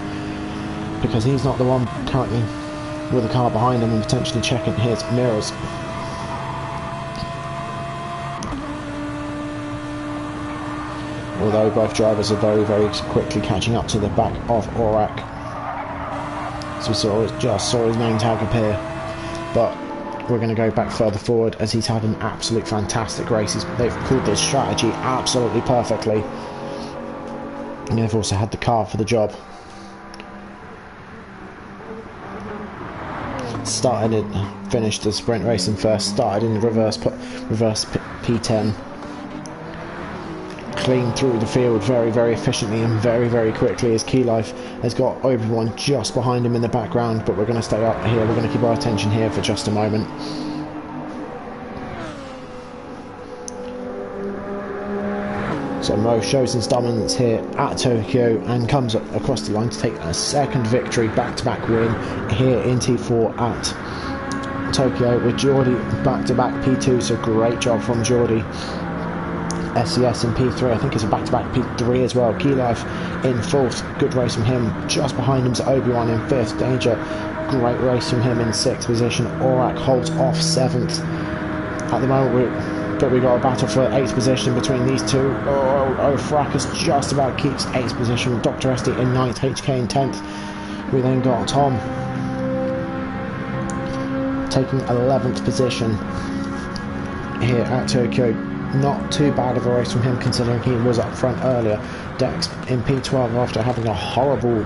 because he's not the one currently with a car behind him and potentially checking his mirrors. Although both drivers are very, very quickly catching up to the back of Aurak. So we just saw his name tag appear, but we're going to go back further forward as he's had an absolute fantastic race. They've pulled this strategy absolutely perfectly, and they've also had the car for the job. Finished the sprint racing first, started in reverse P10. clean through the field very, very efficiently and very, very quickly, as Key Life has got Obi-Wan just behind him in the background, but we're going to stay up here. We're going to keep our attention here for just a moment. So Mo shows his dominance here at Tokyo and comes across the line to take a second victory, back-to-back win here in T4 at Tokyo with Geordie back-to-back P2, so great job from Geordie. SES in P3, I think it's a back-to-back P3 as well. Key Life in 4th, good race from him. Just behind him's Obi-Wan in 5th, Danger, great race from him in 6th position. Aurak holds off 7th. At the moment but we got a battle for 8th position between these two. Fracas just about keeps 8th position. Dr. Esty in 9th, HK in 10th. We then got Tom taking 11th position here at Tokyo. Not too bad of a race from him considering he was up front earlier. Dex in P12 after having a horrible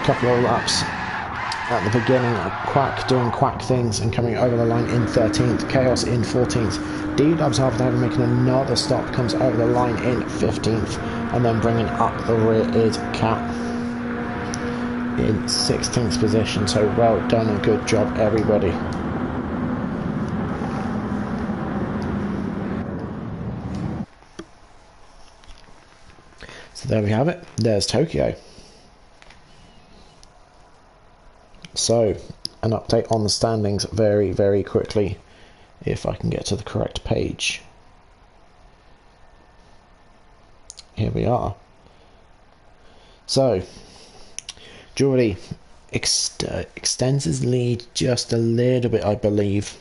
couple of laps at the beginning. Quack doing quack things and coming over the line in 13th. Chaos in 14th. D-Dubs after having making another stop comes over the line in 15th, and then bringing up the rear is Cat in 16th position. So well done and good job everybody. So there we have it. There's Tokyo. So an update on the standings very, very quickly, if I can get to the correct page. Here we are. So Geordie extends his lead just a little bit, I believe,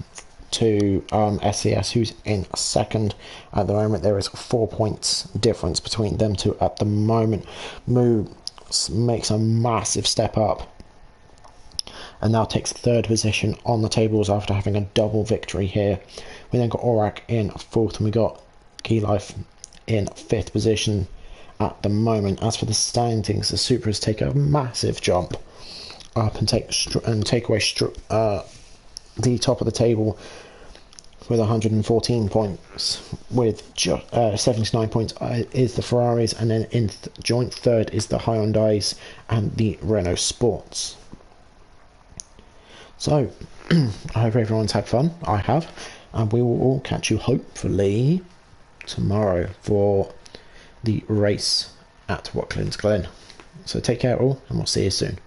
to SES, who's in 2nd at the moment. There is 4 points difference between them two at the moment. Moo makes a massive step up and now takes 3rd position on the tables after having a double victory here. We then got Aurak in 4th, and we got Key Life in 5th position at the moment. As for the standings, the Supras take a massive jump up and take away the top of the table with 114 points. With 79 points is the Ferraris, and then in joint 3rd is the Hyundais and the Renault Sports. So, I hope everyone's had fun. I have. And we will all catch you hopefully tomorrow for the race at Watkins Glen. So take care all, and we'll see you soon.